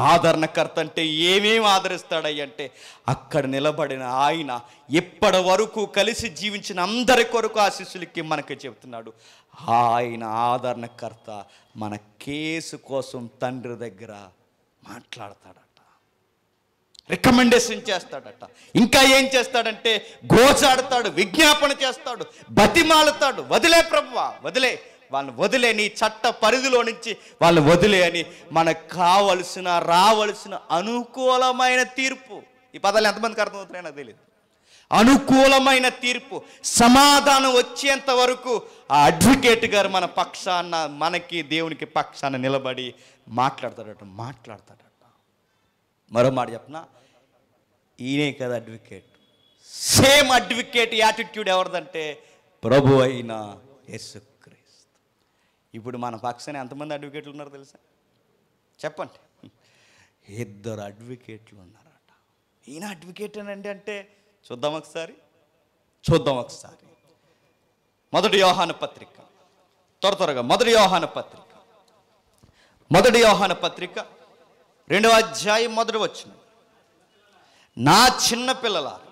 ఆదరణకర్త అంటే ఏమేమి ఆదరిస్తాడయ్య అంటే అక్కడ నిలబడిన ఆయన ఇప్పటి వరకు కలిసి జీవించిన అందరి కొరకు ఆ శిష్యులకి మనకి చెప్తున్నాడు. ఆయన ఆదరణకర్త మన కేసు కోసం తండ్రి దగ్గర మాట్లాడతాడట, రికమెండేషన్ చేస్తాడట. ఇంకా ఏం చేస్తాడంటే గోచాడతాడు, విజ్ఞాపన చేస్తాడు, బతిమాలుతాడు. వదిలే ప్రభువా, వదిలే వాళ్ళని, వదిలే, నీ చట్ట పరిధిలో నుంచి వాళ్ళని వదిలే అని మనకు కావలసిన రావలసిన అనుకూలమైన తీర్పు. ఈ పదాలు ఎంతమందికి అర్థమవుతున్నాయో నాకు తెలియదు. అనుకూలమైన తీర్పు, సమాధానం వచ్చేంత వరకు ఆ అడ్వకేట్ గారు మన పక్షాన, మనకి దేవునికి పక్షాన నిలబడి మాట్లాడతాడట. మరో మాట చెప్పనా, ఈయనే కదా అడ్వకేట్. సేమ్ అడ్వకేట్ యాటిట్యూడ్ ఎవరిదంటే ప్రభు అయిన యేసుక్రీస్తు. ఇప్పుడు మన పక్షాన ఎంతమంది అడ్వకేట్లు ఉన్నారో తెలుసా? చెప్పండి. 2 అడ్వకేట్లు ఉన్నారట. ఈయన అడ్వకేట్ అంటే చూద్దాం ఒకసారి. 1 యోహాను పత్రిక త్వరగా మొదటి యోహాను పత్రిక 2వ అధ్యాయం 1వ వచనం. నా చిన్న పిల్లలారా,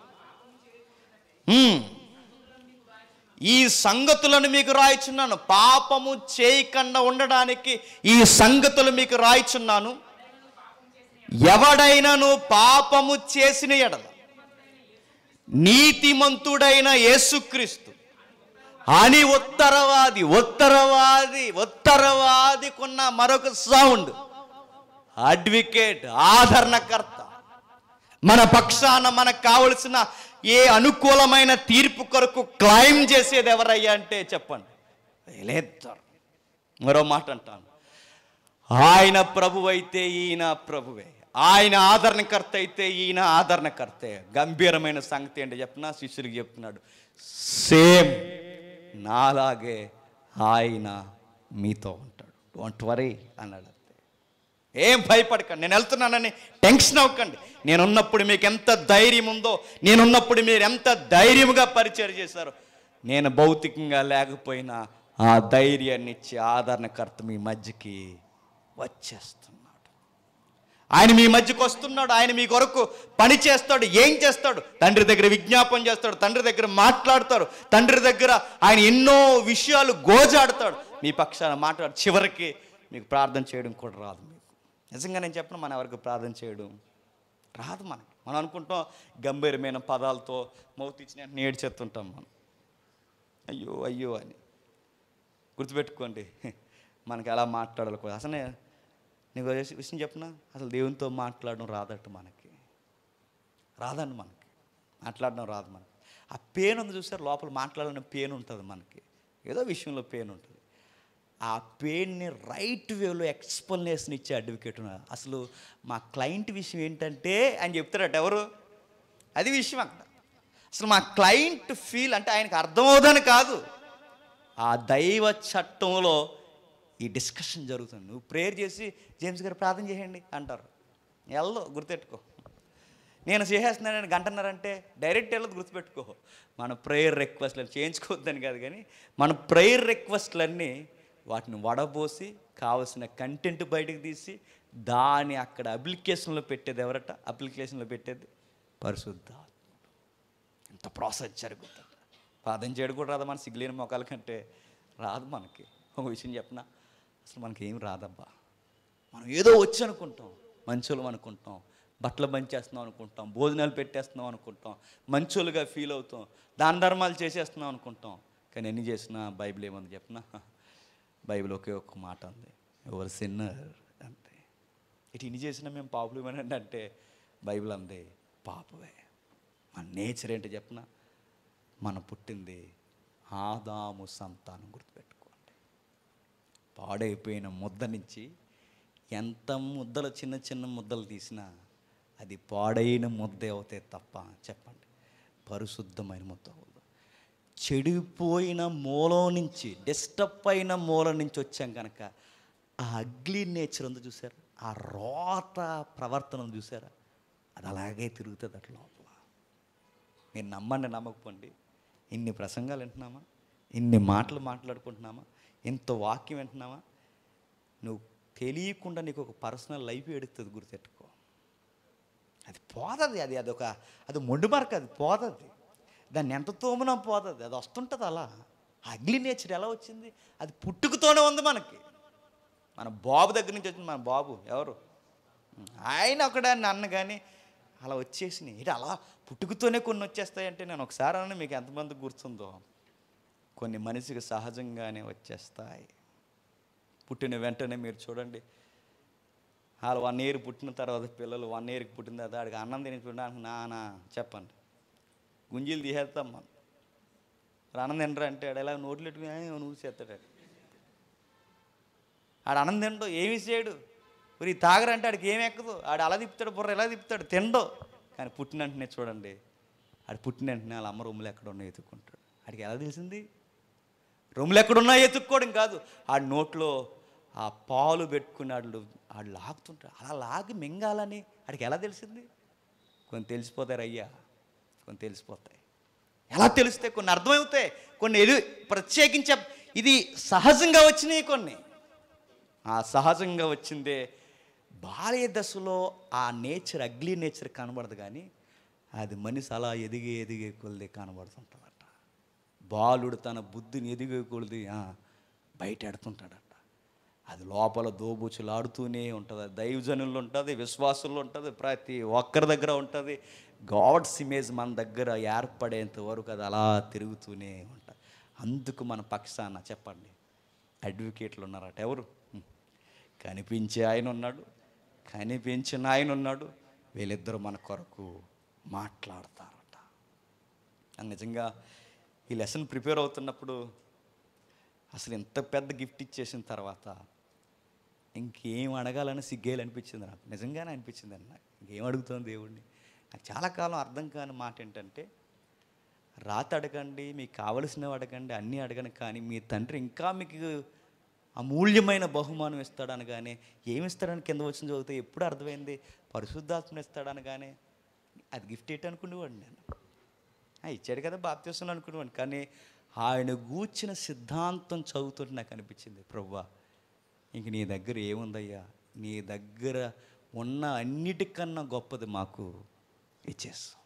ఈ సంగతులను మీకు రాయిచున్నాను. పాపము చేయకుండా ఉండడానికి ఈ సంగతులు మీకు రాయిచున్నాను. ఎవడైనను పాపము చేసిన ఎడల నీతిమంతుడైన యేసుక్రీస్తు అని ఉత్తరవాదికున్న మరొక సౌండ్, అడ్వకేట్, ఆదరణకర్త, మన పక్షాన మనకు కావలసిన ఏ అనుకూలమైన తీర్పు కొరకు క్లైమ్ చేసేది ఎవరయ్యా అంటే చెప్పండి, లేస్తారు. మరో మాట అంటాను, ఆయన ప్రభువు అయితే ఈయన ప్రభువే, ఆయన ఆదరణకర్త అయితే ఈయన ఆదరణకర్తే. గంభీరమైన సంగతి ఏంటి చెప్పినా శిష్యుడికి చెప్తున్నాడు, సేమ్ నాలాగే ఆయన మీతో ఉంటాడు, డోంట్ వరీ అన్నాడు. ఏం భయపడకండి, నేను వెళ్తున్నానని టెన్షన్ అవ్వకండి. నేనున్నప్పుడు మీకు ఎంత ధైర్యం ఉందో, నేనున్నప్పుడు మీరు ఎంత ధైర్యంగా పరిచయం చేశారో, నేను భౌతికంగా లేకపోయినా ఆ ధైర్యాన్ని ఇచ్చి ఆదరణకర్త మీ మధ్యకి వచ్చేస్తున్నాడు. ఆయన మీ మధ్యకి వస్తున్నాడు. ఆయన మీ కొరకు పని చేస్తాడు. ఏం చేస్తాడు? తండ్రి దగ్గర విజ్ఞాపన చేస్తాడు, తండ్రి దగ్గర మాట్లాడతాడు, తండ్రి దగ్గర ఆయన ఎన్నో విషయాలు గోజాడతాడు, మీ పక్షాన మాట్లాడు. చివరికి మీకు ప్రార్థన చేయడం కూడా రాదు. మీకు నిజంగా నేను చెప్పను, మనం ఎవరికి ప్రార్థన చేయడం రాదు. మనం అనుకుంటాం గంభీరమైన పదాలతో మౌత్ ఇచ్చిన ఏడ్చేస్తుంటాం మనం, అయ్యో అయ్యో అని. గుర్తుపెట్టుకోండి, మనకి ఎలా మాట్లాడాలి కూడా. అసలు నీకు విషయం చెప్పినా, అసలు దేవునితో మాట్లాడడం రాదట మనకి, రాదండి. మనకి మాట్లాడడం రాదు. మనకి ఆ పెయిన్ ఉంది చూసారు, లోపల మాట్లాడాలనే పెయిన్ ఉంటుంది మనకి, ఏదో విషయంలో పెయిన్ ఉంటుంది. ఆ పెయిన్ని రైట్ వేలో ఎక్స్ప్లెనేషన్ ఇచ్చే అడ్వకేట్ ఉన్నారు. అసలు మా క్లయింట్ విషయం ఏంటంటే అని చెప్తారట. ఎవరు? అది విషయం అక్కడ. అసలు మా క్లయింట్ ఫీల్ అంటే ఆయనకు అర్థమవుదని కాదు, ఆ దైవ చట్టంలో ఈ డిస్కషన్ జరుగుతుంది. నువ్వు ప్రేయర్ చేసి జేమ్స్ గారు ప్రార్థన చేయండి అంటారు, వెళ్ళదు. గుర్తుపెట్టుకో, నేను చేసేస్తున్నానని గంటన్నారంటే డైరెక్ట్ వెళ్ళదు. గుర్తుపెట్టుకో, మన ప్రేయర్ రిక్వెస్ట్లను చేయించుకోవద్దని కాదు, కానీ మన ప్రేయర్ రిక్వెస్ట్లన్నీ వాటిని వడబోసి కావలసిన కంటెంట్ బయటకు తీసి దాన్ని అక్కడ అప్లికేషన్లో పెట్టేది ఎవరట? అప్లికేషన్లో పెట్టేది పరిశుద్ధాత్మ. ఎంత ప్రాసెస్ జరుగుతుంది. ప్రార్థన చేయడం కూడా రాదు. మన సిగ్గులేని మొక్కల కంటే రాదు మనకి. ఒక విషయం చెప్పిన, అసలు మనకి ఏం రాదబ్బా. మనం ఏదో వచ్చి అనుకుంటాం, మంచోళ్ళం అనుకుంటాం, బట్టలు పంచేస్తున్నాం అనుకుంటాం, భోజనాలు పెట్టేస్తున్నాం అనుకుంటాం, మంచోళ్ళుగా ఫీల్ అవుతాం, దాన ధర్మాలు చేసేస్తున్నాం అనుకుంటాం. కానీ ఎన్ని చేసినా బైబిల్ ఏముంది చెప్పినా, బైబిల్ ఒకే ఒక్క మాట ఉంది, ఎవరు సిన్నర్ అంతే. ఇటు ఇన్ని చేసినా మేము పాపులు ఏమనండి అంటే బైబిల్ అంది పాపవే. మన నేచర్ ఏంటి చెప్పిన, మనం పుట్టింది ఆదాము సంతానం. గుర్తుపెట్టుకోండి, పాడైపోయిన ముద్ద నుంచి ఎంత ముద్దలు చిన్న చిన్న ముద్దలు తీసినా అది పాడైన ముద్దే అవుతాయి తప్ప, చెప్పండి, పరిశుద్ధమైన ముద్ద అవ్వదు. చెడిపోయిన మూలం నుంచి, డిస్టర్బ్ అయిన మూలం నుంచి వచ్చాం కనుక ఆ అగ్లీ నేచర్ ఉంది చూసారా, ఆ రోత ప్రవర్తన ఉంది చూసారా, అది అలాగే తిరుగుతుంది అట్లా లోపల. మీరు నమ్మండి నమ్మకపోండి, ఇన్ని ప్రసంగాలు వింటున్నామా, ఇన్ని మాటలు మాట్లాడుకుంటున్నామా, ఇంత వాక్యం వింటున్నామా, నువ్వు తెలియకుండా నీకు ఒక పర్సనల్ లైఫ్ ఎడుతుంది. గుర్తెట్టుకో, అది పోతుంది. అది మొండి మార్క్, అది పోతుంది. దాన్ని ఎంత తోమునా పోతుంది, అది వస్తుంటుంది అలా. అగ్లీ నేచర్ ఎలా వచ్చింది? అది పుట్టుకతోనే ఉంది మనకి. మన బాబు దగ్గర నుంచి వచ్చింది. మన బాబు ఎవరు? ఆయన ఒకడాన్ని అన్న కానీ అలా వచ్చేసినాయి. ఇది అలా పుట్టుకతోనే కొన్ని వచ్చేస్తాయంటే, నేను ఒకసారి అన్న, మీకు ఎంతమందికి గుర్తుందో, కొన్ని మనిషికి సహజంగానే వచ్చేస్తాయి. పుట్టిన వెంటనే మీరు చూడండి, వాళ్ళు 1 year పుట్టిన తర్వాత, పిల్లలు 1 yearకి పుట్టిన తర్వాత ఆడికి అన్నం తినిపించడానికి నానా చెప్పండి గుంజీలు తీసేస్తాం మనం. అన్నం తినరా అంటే ఆడు ఎలా నోట్లు పెట్టుకుని నువ్వు చేస్తాడు. ఆడు అన్నం తిండో, ఏమి చేయడు. మరి తాగరంటే ఆడికి ఏమి ఎక్కదు. ఆడు అలా తిప్పుతాడు, బుర్ర ఎలా తిప్పుతాడు, తిండో. కానీ పుట్టిన వెంటనే చూడండి, ఆడు పుట్టిన వెంటనే వాళ్ళ అమ్మ రొమ్ములు ఎక్కడ ఉన్నాయో ఎత్తుక్కుంటాడు. ఆడికి ఎలా తెలిసింది? రొమ్ములు ఎక్కడున్నాయో ఎత్తుక్కోవడం కాదు, ఆడి నోట్లో ఆ పాలు పెట్టుకుని ఆడు లాగుతుంటాడు. అలా లాగి మింగాలని ఆడికి ఎలా తెలిసింది? కొన్ని తెలిసిపోతారు అయ్యా, కొన్ని తెలిసిపోతాయి. ఎలా తెలుస్తాయి? కొన్ని అర్థమవుతాయి, కొన్ని ప్రత్యేకించే ఇది సహజంగా వచ్చినాయి కొన్ని. ఆ సహజంగా వచ్చిందే బాల్య దశలో ఆ నేచర్, అగ్లీ నేచర్ కనబడదు, కానీ అది మనిషి అలా ఎదిగే కొలిది కనబడుతుంటుందట. బాలుడు తన బుద్ధిని ఎదిగే కొలిది బయట ఎడుతుంటాడట. అది లోపల దోబూచులాడుతూనే ఉంటుంది. దైవజనుల్లో ఉంటుంది, విశ్వాసుల్లో ఉంటుంది, ప్రతి ఒక్కరి దగ్గర ఉంటుంది. గాడ్స్ ఇమేజ్ మన దగ్గర ఏర్పడేంత వరకు అది అలా తిరుగుతూనే ఉంటుంది. అందుకు మన పక్షాన చెప్పండి అడ్వకేట్లు ఉన్నారట. ఎవరు? కనిపించే ఆయన ఉన్నాడు, కనిపించిన ఆయన ఉన్నాడు. వీళ్ళిద్దరూ మన కొరకు మాట్లాడతారట. నిజంగా ఈ లెసన్ ప్రిపేర్ అవుతున్నప్పుడు అసలు ఇంత పెద్ద గిఫ్ట్ ఇచ్చేసిన తర్వాత ఇంకేం అడగాలని సిగ్గేలు అనిపించింది నాకు. నిజంగానే అనిపించింది అండి నాకు. ఇంకేం అడుగుతాను దేవుడిని? నాకు చాలా కాలం అర్థం కాని మాట ఏంటంటే, రాత అడగండి, మీకు కావలసినవి అడగండి, అన్నీ అడగను, కానీ మీ తండ్రి ఇంకా మీకు అమూల్యమైన బహుమానం ఇస్తాడనగానే, ఏమిస్తాడని కింద వచ్చిన చదివితే ఎప్పుడు అర్థమైంది, పరిశుద్ధాత్మను ఇస్తాడనగానే అది గిఫ్ట్ ఏంటి అనుకునేవాడిని నేను. ఇచ్చాడు కదా బాప్తిసం అనుకునేవాడిని. కానీ ఆయన గూర్చిన సిద్ధాంతం చదువుతుంటే నాకు అనిపించింది, ప్రభువా ఇంక నీ దగ్గర ఏముందయ్యా, నీ దగ్గర ఉన్న అన్నిటికన్నా గొప్పది మాకు ఇచ్చేస్తాం,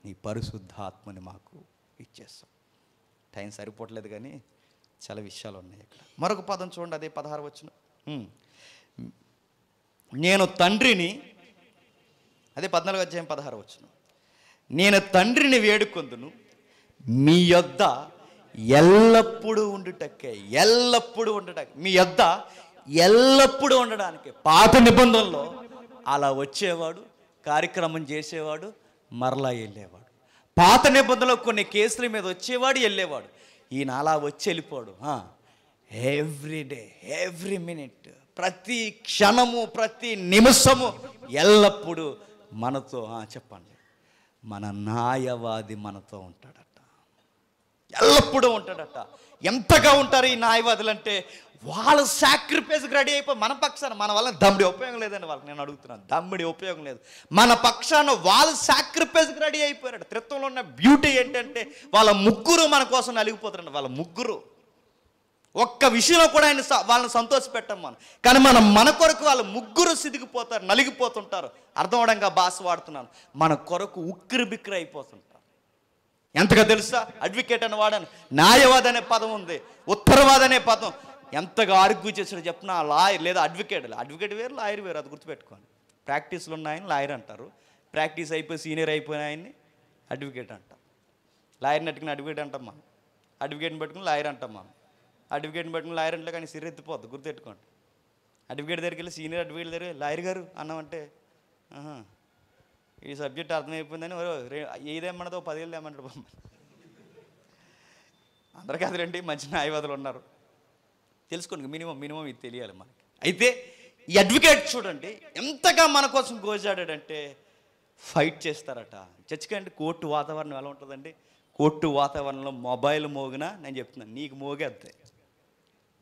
నీ పరిశుద్ధాత్మని మాకు ఇచ్చేస్తాం. టైం సరిపోవట్లేదు కానీ చాలా విషయాలు ఉన్నాయి ఇక్కడ. మరొక పదం చూడండి, అదే 16 వచనం. నేను తండ్రిని, అదే 14 అధ్యాయం 16 వచనం. నేను తండ్రిని వేడుకొందును, మీ యొద్ద ఎల్లప్పుడూ ఉండుటకే, ఎల్లప్పుడూ ఉండటానికి, మీ యొద్ద ఎల్లప్పుడూ ఉండడానికి. పాత నిబంధనలో అలా వచ్చేవాడు, కార్యక్రమం చేసేవాడు, మరలా వెళ్ళేవాడు. పాత నిబంధనలో కొన్ని కేసుల మీద వచ్చేవాడు, వెళ్ళేవాడు. ఈయన అలా వచ్చి వెళ్ళిపోడు. ఎవ్రీడే, ఎవ్రీ మినిట్, ప్రతి క్షణము, ప్రతి నిమిషము, ఎల్లప్పుడూ మనతో. చెప్పండి, మన న్యాయవాది మనతో ఉంటాడట, ఎల్లప్పుడూ ఉంటాడట. ఎంతగా ఉంటారు ఈ న్యాయవాదులు అంటే, వాళ్ళ సాక్రిఫైస్కి రెడీ అయిపోయి మన పక్షాన, మన వల్ల దమ్ముడి ఉపయోగం లేదండి వాళ్ళకి. నేను అడుగుతున్నాను, దమ్ముడి ఉపయోగం లేదు. మన పక్షాన వాళ్ళు సాక్రిఫైస్కి రెడీ అయిపోయారట. త్రిత్వంలో ఉన్న బ్యూటీ ఏంటంటే, వాళ్ళ ముగ్గురు మన కోసం నలిగిపోతారండి. వాళ్ళ ముగ్గురు ఒక్క విషయంలో కూడా వాళ్ళని సంతోషపెట్టాం మనం, కానీ మన కొరకు వాళ్ళ ముగ్గురు సిదిగిపోతారు, నలిగిపోతుంటారు. అర్థం అవడంగా భాష వాడుతున్నాను. మన కొరకు ఉక్కిరి బిక్కిరి అయిపోతుంటారు. ఎంతగా తెలుసా? అడ్వకేట్ అని వాడాను, న్యాయవాది అనే పదం ఉంది, ఉత్తరవాది అనే పదం. ఎంతగా ఆర్గ్యూ చేసాడో చెప్పిన లాయర్ లేదా అడ్వకేట్. అడ్వకేట్ వేరు, లాయర్ వేరు, అది గుర్తుపెట్టుకోండి. ప్రాక్టీస్లో ఉన్న ఆయన లాయర్ అంటారు, ప్రాక్టీస్ అయిపోయి సీనియర్ అయిపోయిన ఆయన్ని అడ్వకేట్ అంటాం. లాయర్ని పట్టుకుని అడ్వకేట్ అంటాం మనం, అడ్వకేట్ని పట్టుకుని లాయర్ అంటాం మనం. అడ్వకేట్ని పట్టుకుని లాయర్ అంటే కానీ సిరెత్తిపోద్ది, గుర్తుపెట్టుకోండి. అడ్వకేట్ దగ్గరికి వెళ్ళి సీనియర్ అడ్వకేట్ దగ్గర లాయర్ గారు అన్నామంటే, ఈ సబ్జెక్ట్ అర్థమైపోయిందని ఏదేమన్నదో 10,000 ఏమన్నాడు. అందరు కాదురండి, మంచి న్యాయవాదులు ఉన్నారు, తెలుసుకోండి. మినిమం ఇది తెలియాలి మనకి. అయితే ఈ అడ్వకేట్ చూడండి ఎంతగా మన కోసం గోజాడాడంటే, ఫైట్ చేస్తారట. చచ్చికండి కోర్టు వాతావరణం ఎలా ఉంటుందండి? కోర్టు వాతావరణంలో మొబైల్ మోగినా నేను చెప్తున్నాను, నీకు మోగేద్దే.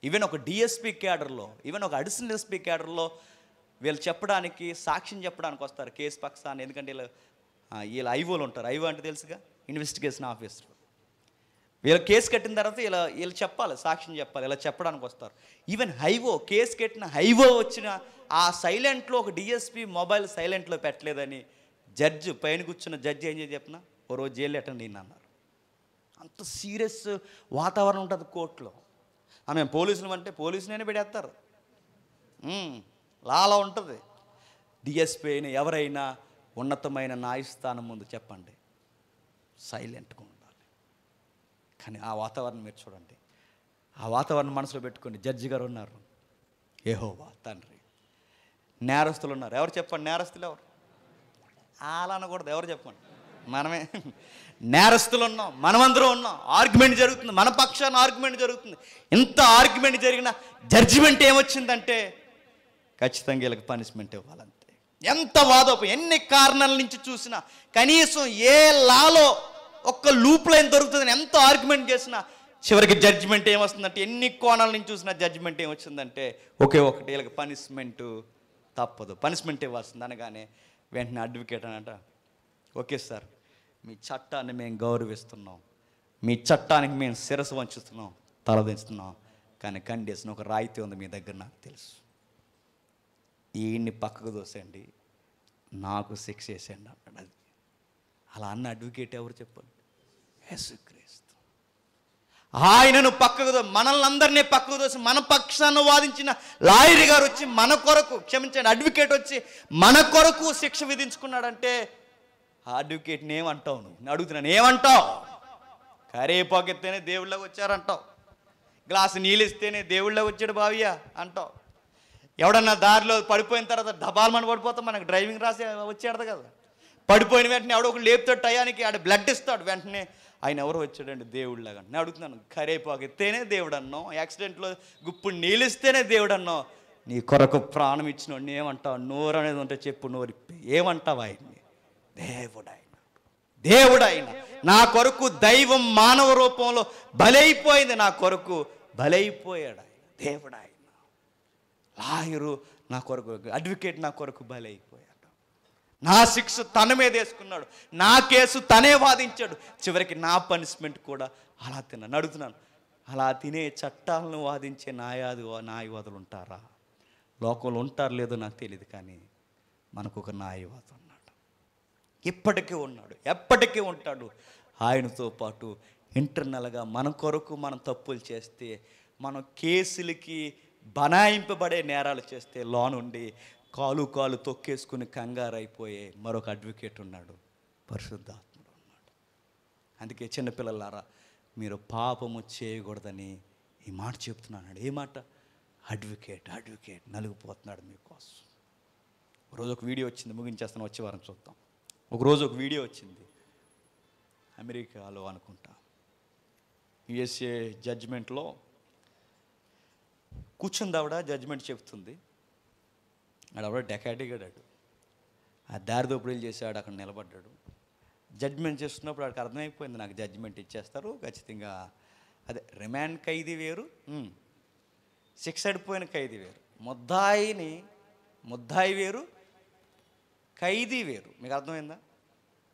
ఈవెన్ ఒక డిఎస్పీ క్యాడర్లో, ఈవెన్ ఒక అడిషనల్ ఎస్పీ క్యాడర్లో వీళ్ళు చెప్పడానికి, సాక్ష్యం చెప్పడానికి వస్తారు కేసు పక్షాన్ని. ఎందుకంటే వీళ్ళు ఐఓలు ఉంటారు. ఐఓ అంటే తెలుసుగా, ఇన్వెస్టిగేషన్ ఆఫీసర్. వీళ్ళు కేసు కట్టిన తర్వాత వీళ్ళు చెప్పాలి, సాక్ష్యం చెప్పాలి, ఇలా చెప్పడానికి వస్తారు. ఈవెన్ హైవో, కేసు కట్టిన హైవో వచ్చిన ఆ సైలెంట్లో ఒక డిఎస్పీ మొబైల్ సైలెంట్లో పెట్టలేదని జడ్జి, పైన కూర్చున్న జడ్జి ఏం చేసి చెప్పినా ఓ రోజు జైలు అటెండ్ అయింది అన్నారు. అంత సీరియస్ వాతావరణం ఉంటుంది కోర్టులో. మేము పోలీసులు అంటే పోలీసులనే పెడేస్తారు, లాలా ఉంటుంది. డిఎస్పీ అయినా ఎవరైనా ఉన్నతమైన న్యాయస్థానం ముందు చెప్పండి సైలెంట్గా ఉండాలి. కానీ ఆ వాతావరణం మీరు చూడండి, ఆ వాతావరణం మనసులో పెట్టుకోండి. జడ్జి గారు ఉన్నారు, యెహోవా తండ్రి, నేరస్తులు ఉన్నారు. ఎవరు చెప్పండి? నేరస్తులు ఎవరు? అలా అనకూడదు, ఎవరు చెప్పండి? మనమే. నేరస్తులు ఉన్నాం, మనమందరం ఉన్నాం. ఆర్గ్యుమెంట్ జరుగుతుంది, మన పక్షాన ఆర్గ్యుమెంట్ జరుగుతుంది. ఇంత ఆర్గ్యుమెంట్ జరిగిన జడ్జిమెంట్ ఏమొచ్చిందంటే, ఖచ్చితంగా వీళ్ళకి పనిష్మెంట్ ఇవ్వాలంతే. ఎంత వాదోపం, ఎన్ని కారణాల నుంచి చూసినా, కనీసం ఏ లాలో ఒక్క లూప్ లైన్ దొరుకుతుందని ఎంత ఆర్గ్యుమెంట్ చేసినా చివరికి జడ్జిమెంట్ ఏమొస్తుందంటే, ఎన్ని కోణాల నుంచి చూసినా జడ్జిమెంట్ ఏమొచ్చిందంటే ఒకే ఒకటి, వీళ్ళకి పనిష్మెంటు తప్పదు, పనిష్మెంట్ ఇవ్వాల్సింది. అనగానే వెంటనే అడ్వకేట్ అనట, ఓకే సార్ మీ చట్టాన్ని మేము గౌరవిస్తున్నాం, మీ చట్టానికి మేము శిరస్సు వంచుతున్నాం, తలదించుతున్నాం. కానీ కండిషన్ ఒక రాయితీ ఉంది మీ దగ్గర, నాకు తెలుసు. ఈయన్ని పక్కకు దోసేయండి, నాకు శిక్ష వేసేయండి అన్నాడు. అది అలా అన్న అడ్వకేట్ ఎవరు చెప్పండి? యేసుక్రీస్తు. ఆయనను పక్కకు మనల్ని అందరినీ పక్కకు దోసి మన పక్షాన్ని వాదించిన లాయర్ గారు వచ్చి మన కొరకు, క్షమించండి, అడ్వకేట్ వచ్చి మన కొరకు శిక్ష విధించుకున్నాడంటే ఆ అడ్వకేట్ని ఏమంటావు? నువ్వు అడుగుతున్నాను, ఏమంటావు? కరేపాకెత్తేనే దేవుళ్ళకి వచ్చారంటావు, గ్లాసు నీళ్ళు ఇస్తేనే దేవుళ్ళకి వచ్చాడు బావియా అంటావు. ఎవడన్నా దారిలో పడిపోయిన తర్వాత డబాల్మని పడిపోతాం, మనకు డ్రైవింగ్ రాసి వచ్చేడదు కదా. పడిపోయిన వెంటనే ఎవడో ఒకటి లేపుతాడు, టయానికి ఆడ బ్లడ్ ఇస్తాడు, వెంటనే ఆయన ఎవరో వచ్చాడండి దేవుళ్ళగా. నేను అడుగుతున్నాను, కరేపాకు ఎత్తేనే దేవుడు అన్నావు, యాక్సిడెంట్లో గుప్పుడు నీళ్ళు ఇస్తేనే దేవుడు అన్నావు, నీ కొరకు ప్రాణం ఇచ్చినోడిని ఏమంటావు? నోరు అనేది ఉంటే చెప్పు, నోరిప్పి ఏమంటావు ఆయన్ని? దేవుడైన నా కొరకు దైవం మానవ రూపంలో బలైపోయింది, నా కొరకు బలైపోయాడు ఆయన. దేవుడాయన లాయరు నా కొరకు, అడ్వకేట్ నా కొరకు బలైపోయాడు. నా శిక్ష తన మీద వేసుకున్నాడు, నా కేసు తనే వాదించాడు, చివరికి నా పనిష్మెంట్ కూడా అలా తిన్నాను. అడుగుతున్నాను, అలా తినే చట్టాలను వాదించే న్యాయవాదులు ఉంటారా? లోకంలో ఉంటారు లేదో నాకు తెలియదు, కానీ మనకు ఒక న్యాయవాది ఉన్నాడు, ఇప్పటికీ ఉన్నాడు, ఎప్పటికీ ఉంటాడు. ఆయనతో పాటు ఇంటర్నల్గా మన కొరకు మనం తప్పులు చేస్తే, మనం కేసులకి బనాయింపబడే నేరాలు చేస్తే లోనుండి కాలు తొక్కేసుకుని కంగారు అయిపోయే మరొక అడ్వకేట్ ఉన్నాడు, పరిశుద్ధాత్ముడు ఉన్నాడు. అందుకే చిన్నపిల్లలారా, మీరు పాపము చేయకూడదని ఈ మాట చెప్తున్నాడు. ఏ మాట? అడ్వకేట్ నలిగిపోతున్నాడు మీకోసం. ఒకరోజు ఒక వీడియో వచ్చింది, ముగించేస్తాను, వచ్చే వారం చూద్దాం. ఒకరోజు ఒక వీడియో వచ్చింది, అమెరికాలో అనుకుంటా, యుఎస్ఏ జడ్జిమెంట్లో కూర్చుంది ఆవిడ, జడ్జిమెంట్ చెప్తుంది. ఆవిడ డెకాడిగాడు, ఆ దారిదోపిడీలు చేశాడు, అక్కడ నిలబడ్డాడు. జడ్జిమెంట్ చేస్తున్నప్పుడు ఆడికి అర్థమైపోయింది, నాకు జడ్జిమెంట్ ఇచ్చేస్తారు ఖచ్చితంగా. అదే రిమాండ్ ఖైదీ వేరు, శిక్ష అడిపోయిన ఖైదీ వేరు. ముద్దాయి వేరు, ఖైదీ వేరు. మీకు అర్థమైందా?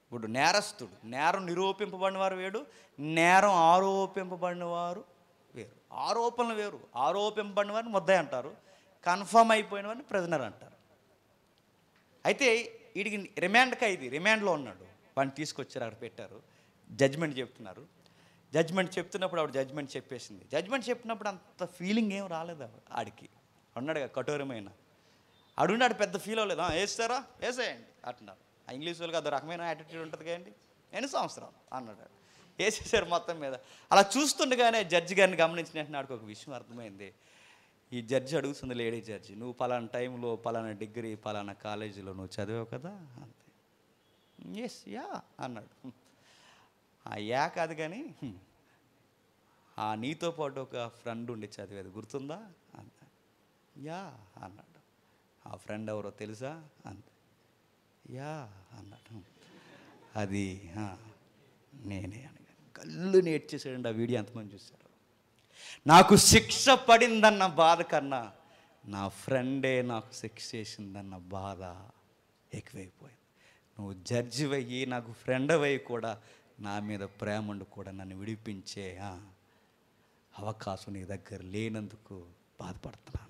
ఇప్పుడు నేరస్తుడు, నేరం నిరూపింపబడిన వారు వేరు, నేరం ఆరోపింపబడిన వారు వేరు. ఆరోపణలు వేరు. ఆరోపింపబడిన వారిని ముద్దాయి అంటారు, కన్ఫర్మ్ అయిపోయిన వారిని ప్రిజనర్ అంటారు. అయితే వీడికి రిమాండ్ ఖైదీ, రిమాండ్లో ఉన్నాడు, వాడిని తీసుకొచ్చారు, అక్కడ పెట్టారు, జడ్జిమెంట్ చెప్తున్నారు. జడ్జిమెంట్ చెప్తున్నప్పుడు ఆవిడ జడ్జిమెంట్ చెప్పేసింది. జడ్జిమెంట్ చెప్పినప్పుడు అంత ఫీలింగ్ ఏం రాలేదు ఆడికి, అన్నాడు కదా కఠోరమైన. ఆడున్నాడు, పెద్ద ఫీల్ అవ్వలేదు. వేస్తారా, వేసేయండి అంటున్నారు. ఆ ఇంగ్లీష్ వాళ్ళకి అదో రకమైన యాటిట్యూడ్ ఉంటుంది కదండి. ఎన్ని సంవత్సరాలు అన్నాడు, వేసేసారు మొత్తం మీద. అలా చూస్తుండగానే జడ్జి గారిని గమనించిన వెంటనే నాకు ఒక విషయం అర్థమైంది. ఈ జడ్జి అడుగుతుంది, లేడీ జడ్జి, నువ్వు పలానా టైంలో పలానా డిగ్రీ పలానా కాలేజీలో నువ్వు చదివావు కదా? అంతే. ఎస్, యా అన్నాడు. ఆ యా కాదు కానీ, ఆ నీతో పాటు ఒక ఫ్రెండ్ ఉండి చదివేది గుర్తుందా? అంతే. యా అన్నాడు. ఆ ఫ్రెండ్ ఎవరో తెలుసా? అంతే. యా అన్నాడు. అది నేనే అని కళ్ళు నేర్చేసాడండి. ఆ వీడియో ఎంతమంది చూశారు? నాకు శిక్ష పడిందన్న బాధ కన్నా నా ఫ్రెండే నాకు శిక్ష చేసిందన్న బాధ ఎక్కువైపోయింది. నువ్వు జడ్జి అయ్యి నాకు ఫ్రెండ్ అయ్యి కూడా నా మీద ప్రేమ ఉండి కూడా నన్ను విడిపించే అవకాశం నీ దగ్గర లేనందుకు బాధపడుతున్నాను.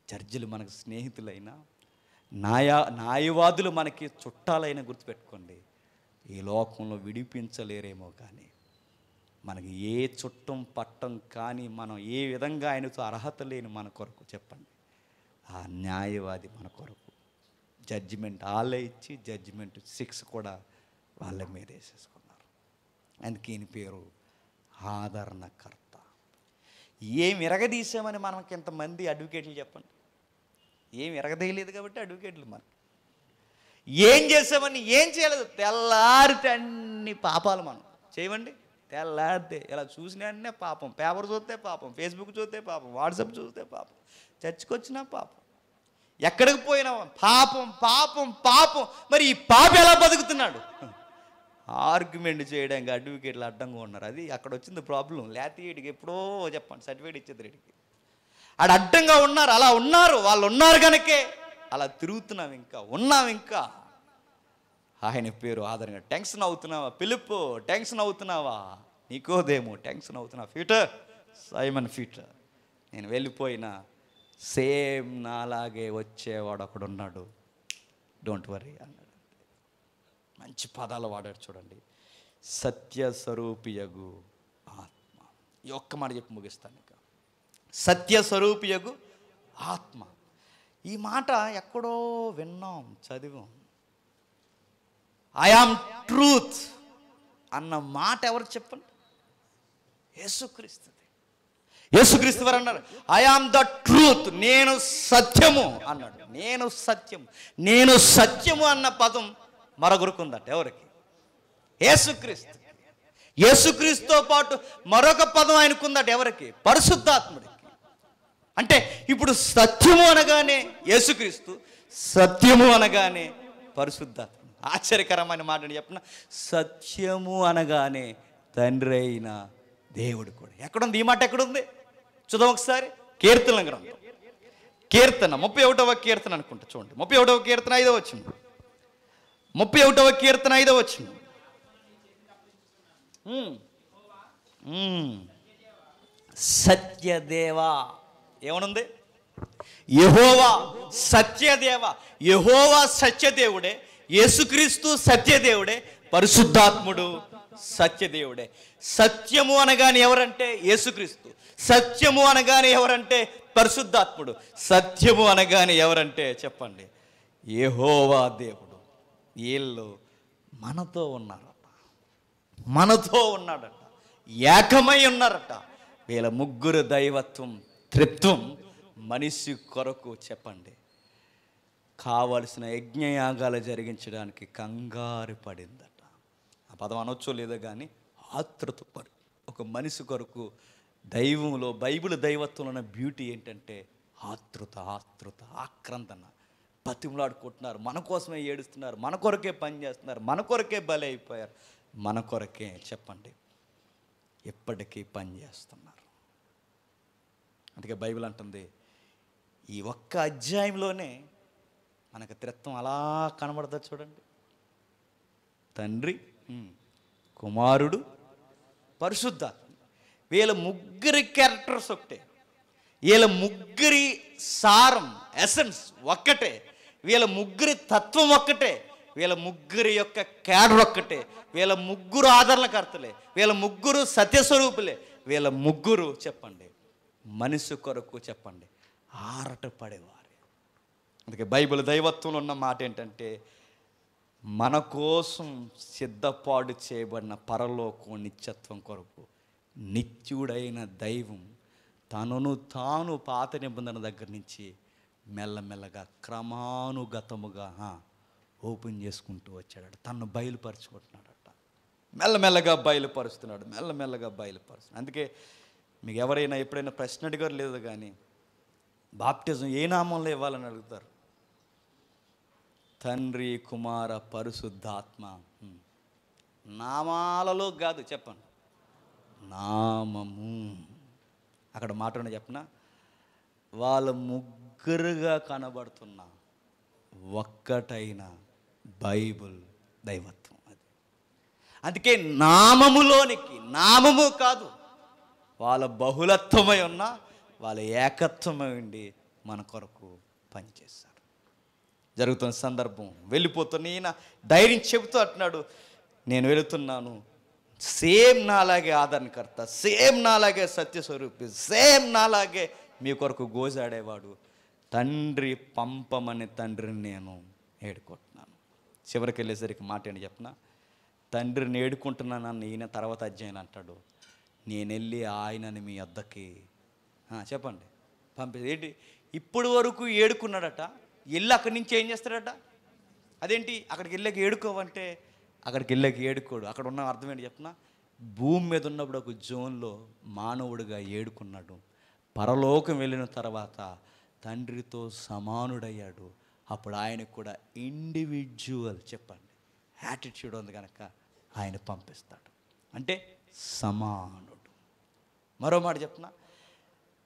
జడ్జిలు మనకు స్నేహితులైనా, న్యాయవాదులు మనకి చుట్టాలైనా గుర్తుపెట్టుకోండి, ఈ లోకంలో విడిపించలేరేమో, కానీ మనకి ఏ చుట్టం పట్టం కానీ మనం ఏ విధంగా ఆయనతో అర్హత లేని మన కొరకు చెప్పండి, ఆ న్యాయవాది మన కొరకు జడ్జిమెంట్ వాళ్ళే ఇచ్చి జడ్జిమెంట్ 6 కూడా వాళ్ళ మీద వేసేసుకున్నారు. అందుకే ఈయన పేరు ఆదరణకర్త. ఏం ఎరగదీసామని మనకి ఇంతమంది అడ్వకేట్లు చెప్పండి. ఏం ఎరగదీయలేదు కాబట్టి అడ్వకేట్లు. మనకి ఏం చేసామని, ఏం చేయలేదు, తెల్లారితే అన్ని పాపాలు మనం చేయమండి. తెల్లారితే ఇలా చూసినా పాపం, పేపర్ చూస్తే పాపం, ఫేస్బుక్ చూస్తే పాపం, వాట్సాప్ చూస్తే పాపం, చర్చికి వచ్చినా పాపం, ఎక్కడికి పోయినా పాపం పాపం పాపం. మరి ఈ పాప ఎలా బతుకుతున్నాడు? ఆర్గ్యుమెంట్ చేయడానికి అడ్వకేట్లు అడ్డంగా ఉన్నారు. అది అక్కడ వచ్చింది ప్రాబ్లం. లేకపోతే వీడికి ఎప్పుడో చెప్పండి సర్టిఫికేట్ ఇచ్చేది వీడికి. ఆడ అడ్డంగా ఉన్నారు, అలా ఉన్నారు, వాళ్ళు ఉన్నారు కనుకే అలా తిరుగుతున్నాం, ఇంకా ఉన్నాం. ఇంకా ఆయన పేరు ఆధారంగా. టెన్షన్ అవుతున్నావా పిలుపు? టెన్షన్ అవుతున్నావా నికోదేము? టెన్షన్ అవుతున్నావా పీటర్? సైమన్ పీటర్, నేను వెళ్ళిపోయినా సేమ్ నాలాగే వచ్చేవాడు ఒకడున్నాడు, డోంట్ వరీ అన్నాడు. మంచి పదాలు వాడాడు చూడండి, సత్య స్వరూపియగు ఆత్మ. ఈ ఒక్క మాట చెప్పి ముగిస్తాను. ఇక సత్య స్వరూపియగు ఆత్మ, ఈ మాట ఎక్కడో విన్నాం, చదివాం. ఐ యామ్ ట్రూత్ అన్న మాట ఎవరు చెప్పండి? యేసుక్రీస్తు. యేసుక్రీస్తు వారు అన్నారు, ఐ యామ్ ద ట్రూత్, నేను సత్యము అన్నాడు. నేను సత్యము, నేను సత్యము అన్న పదం మరొకరుకుందట. ఎవరికి? యేసుక్రీస్తు. యేసుక్రీస్తుతో పాటు మరొక పదం ఆయనకుందట. ఎవరికి? పరిశుద్ధాత్ముడికి. అంటే ఇప్పుడు సత్యము అనగానే యేసుక్రీస్తు, సత్యము అనగానే పరిశుద్ధాత్మ. ఆశ్చర్యకరమైన మాట చెప్పిన, సత్యము అనగానే తండ్రి అయిన దేవుడు కూడా. ఎక్కడుంది ఈ మాట? ఎక్కడుంది చూద్దాం ఒకసారి. కీర్తన గ్రంథం, కీర్తన 31వ కీర్తన అనుకుంటా, చూడండి. 31వ కీర్తన 5వ వచనం. 31వ కీర్తన 5వ వచనం. సత్యదేవా ఏమనుంది? యెహోవా సత్యదేవ. యెహోవా సత్యదేవుడే, యేసుక్రీస్తు సత్యదేవుడే, పరిశుద్ధాత్ముడు సత్యదేవుడే. సత్యము అనగానే ఎవరంటే యేసుక్రీస్తు, సత్యము అనగానే ఎవరంటే పరిశుద్ధాత్ముడు, సత్యము అనగానే ఎవరంటే చెప్పండి? యెహోవా దేవుడు. వీళ్ళు మనతో ఉన్నారట, మనతో ఉన్నాడట, ఏకమై ఉన్నారట. వీళ్ళ ముగ్గురు దైవత్వం, త్రిత్వం మనిషి కొరకు చెప్పండి కావలసిన యజ్ఞయాగాలు జరిగించడానికి కంగారు పడిందట. ఆ పదం అనొచ్చో లేదో కానీ ఆతృత పడి ఒక మనిషి కొరకు దైవంలో, బైబిల్ దైవత్వంలో ఉన్న బ్యూటీ ఏంటంటే ఆతృత, ఆతృత, ఆక్రందన. బతిమలాడుకుంటున్నారు, మన కోసమే ఏడుస్తున్నారు, మన కొరకే పని చేస్తున్నారు, మన కొరకే బలి అయిపోయారు, మన కొరకే చెప్పండి ఎప్పటికీ పని చేస్తున్నారు. అందుకే బైబిల్ అంటుంది, ఈ ఒక్క అధ్యాయంలోనే మనకు త్రిత్వం అలా కనబడుతుంది చూడండి. తండ్రి, కుమారుడు, పరిశుద్ధాత్మ. వీళ్ళ ముగ్గురి క్యారెక్టర్స్ ఒకటే, వీళ్ళ ముగ్గురి సారం, ఎసెన్స్ ఒక్కటే, వీళ్ళ ముగ్గురి తత్వం ఒక్కటే, వీళ్ళ ముగ్గురి యొక్క క్యాడర్ ఒక్కటే, వీళ్ళ ముగ్గురు ఆదరణకర్తలే, వీళ్ళ ముగ్గురు సత్యస్వరూపులే, వీళ్ళ ముగ్గురు చెప్పండి మనిషి కొరకు చెప్పండి ఆరట పడేవారు. అందుకే బైబిల్ దైవత్వంలో ఉన్న మాట ఏంటంటే, మన కోసం సిద్ధపాటు చేయబడిన పరలోకం నిత్యత్వం కొరకు నిత్యుడైన దైవం తనను తాను పాత నిబంధన దగ్గర నుంచి మెల్లమెల్లగా క్రమానుగతముగా ఓపెన్ చేసుకుంటూ వచ్చాడట. తను బయలుపరుచుకుంటున్నాడట, మెల్లమెల్లగా బయలుపరుస్తున్నాడు, మెల్లమెల్లగా బయలుపరుస్తున్నాడు. అందుకే మీకు ఎవరైనా ఎప్పుడైనా ప్రశ్న అడిగారు లేదు కానీ, బాప్టిజం ఏ నామంలో ఇవ్వాలని అడుగుతారు? తండ్రి, కుమార, పరిశుద్ధాత్మ. నామాలలో కాదు, చెప్పండి నామము. అక్కడ మాట్లాడి చెప్పిన వాళ్ళ ముగ్గురుగా కనబడుతున్న ఒక్కటైన బైబిల్ దైవత్వం అది. అందుకే నామములోనికి, నామము కాదు, వాళ్ళ బహుళత్వమై ఉన్న వాళ్ళ ఏకత్వమై ఉండి మన కొరకు పనిచేస్తారు. జరుగుతున్న సందర్భం, వెళ్ళిపోతున్న ఈయన ధైర్యం చెబుతూ అంటున్నాడు, నేను వెళుతున్నాను, సేమ్ నాలాగే ఆదరణకర్త, సేమ్ నాలాగే సత్యస్వరూపి, సేమ్ నాలాగే మీ కొరకు గోజాడేవాడు తండ్రి పంపమని తండ్రిని నేను ఏడుకుంటున్నాను. చివరికి వెళ్ళేసరికి మాట ఏంటి చెప్పిన, తండ్రిని ఏడుకుంటున్నానని ఈయన తర్వాత అధ్యాయం అంటాడు, నేను వెళ్ళి ఆయనని మీ వద్దకి చెప్పండి పంపి. ఏంటి ఇప్పుడు వరకు ఏడుకున్నాడట, వెళ్ళి అక్కడి నుంచి ఏం చేస్తాడట? అదేంటి అక్కడికి వెళ్ళాక ఏడుకోవంటే, అక్కడికి వెళ్ళాక ఏడుకోడు. అక్కడ ఉన్న అర్థం ఏంటి చెప్పిన, భూమి మీద ఉన్నప్పుడు ఒక జోన్లో మానవుడిగా ఏడుకున్నాడు, పరలోకం వెళ్ళిన తర్వాత తండ్రితో సమానుడయ్యాడు. అప్పుడు ఆయనకు కూడా ఇండివిజువల్ చెప్పండి యాటిట్యూడ్ ఉంది కనుక ఆయన పంపిస్తాడు, అంటే సమానుడు. మరో మాట చెప్పిన,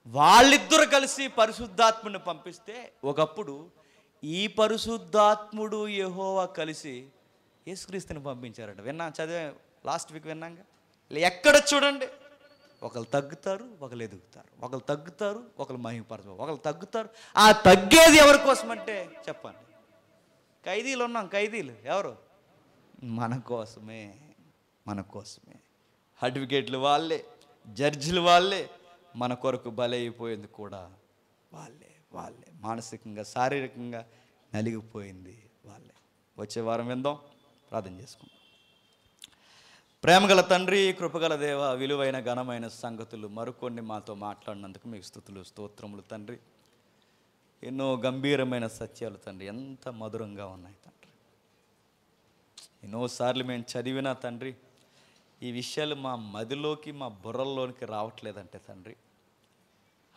వాళ్ళిద్దరు కలిసి పరిశుద్ధాత్ముడిని పంపిస్తే, ఒకప్పుడు ఈ పరిశుద్ధాత్ముడు యెహోవా కలిసి యేసుక్రీస్తుని పంపించారట. చదివే లాస్ట్ వీక్ విన్నాక. ఎక్కడ చూడండి ఒకరు తగ్గుతారు, ఒకరు ఎదుగుతారు, ఒకరు తగ్గుతారు, ఒకరు మహిమపరచు, ఒకరు తగ్గుతారు. ఆ తగ్గేది ఎవరి కోసం అంటే చెప్పండి. ఖైదీలు ఉన్నాం, ఖైదీలు ఎవరు? మన కోసమే, మన కోసమే. అడ్వకేట్లు వాళ్ళే, జడ్జిలు వాళ్ళే, మన కొరకు బలైపోయింది కూడా వాళ్ళే. మానసికంగా శారీరకంగా నలిగిపోయింది వాళ్ళే. వచ్చే వారం విందాం, ప్రార్థన చేసుకుందాం. ప్రేమగల తండ్రి, కృపగల దేవ, విలువైన ఘనమైన సంగతులు మరికొన్ని మాతో మాట్లాడినందుకు మీకు స్తుతులు స్తోత్రములు తండ్రి. ఎన్నో గంభీరమైన సత్యాలు తండ్రి, ఎంత మధురంగా ఉన్నాయి తండ్రి. ఎన్నోసార్లు మేము చదివినా తండ్రి, ఈ విషయాలు మా మదిలోకి, మా బుర్రల్లోనికి రావట్లేదంటే తండ్రి,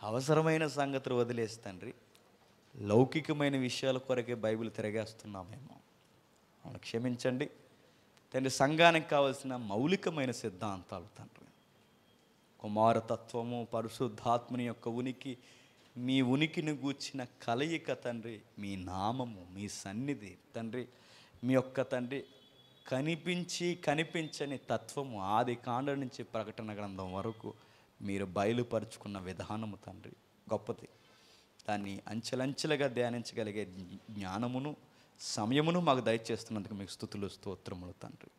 అవసరమైన సంగతులు వదిలేసి తండ్రి, లౌకికమైన విషయాల కొరకే బైబిల్ తిరగేస్తున్నామేమో. అవును, క్షమించండి తండ్రి. సంఘానికి కావాల్సిన మౌలికమైన సిద్ధాంతాలు తండ్రి, కుమారతత్వము, పరిశుద్ధాత్మని యొక్క ఉనికి, మీ ఉనికిని గూర్చిన కలయిక తండ్రి, మీ నామము, మీ సన్నిధి తండ్రి, మీ యొక్క తండ్రి కనిపించని తత్వము ఆది కాండం నుంచి ప్రకటన గ్రంథం వరకు మీరు బయలుపరుచుకున్న విధానము తండ్రి గొప్పది. దాన్ని అంచెలంచెలుగా ధ్యానించగలిగే జ్ఞానమును, సమయమును మాకు దయచేస్తున్నందుకు మీకు స్తుతులు స్తోత్రములు తండ్రి.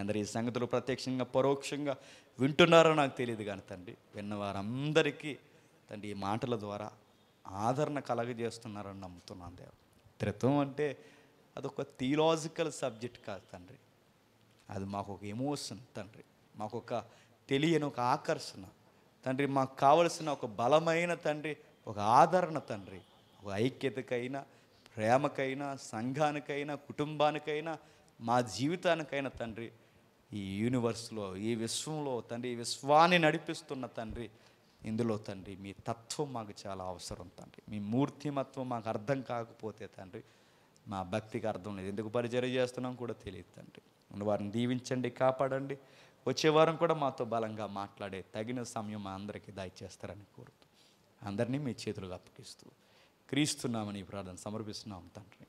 అందరు ఈ సంగతులు ప్రత్యక్షంగా పరోక్షంగా వింటున్నారో నాకు తెలియదు కానీ తండ్రి, విన్నవారందరికీ తండ్రి ఈ మాటల ద్వారా ఆదరణ కలగజేస్తున్నారని నమ్ముతున్నాను దేవ. త్రిత్వం అంటే అదొక థియలాజికల్ సబ్జెక్ట్ కాదు తండ్రి, అది మాకు ఒక ఎమోషన్ తండ్రి, మాకు ఒక తెలియని ఒక ఆకర్షణ తండ్రి, మాకు కావలసిన ఒక బలమైన తండ్రి, ఒక ఆదరణ తండ్రి, ఒక ఐక్యతకైనా, ప్రేమకైనా, సంఘానికైనా, కుటుంబానికైనా, మా జీవితానికైనా తండ్రి, ఈ యూనివర్స్లో, ఈ విశ్వంలో తండ్రి, ఈ విశ్వాన్ని నడిపిస్తున్న తండ్రి, ఇందులో తండ్రి మీ తత్వం మాకు చాలా అవసరం తండ్రి. మీ మూర్తిమత్వం మాకు అర్థం కాకపోతే తండ్రి, మా భక్తికి అర్థం లేదు, ఎందుకు పరిచర్య చేస్తున్నాం కూడా తెలియదు తండ్రి. వారిని దీవించండి, కాపాడండి. వచ్చే వారం కూడా మాతో బలంగా మాట్లాడే తగిన సమయం మా అందరికీ దయచేస్తారని కోరుతూ అందరినీ మీ చేతులుగా అప్పగిస్తూ క్రీస్తున్నామని ప్రార్థన సమర్పిస్తున్నాం తండ్రి.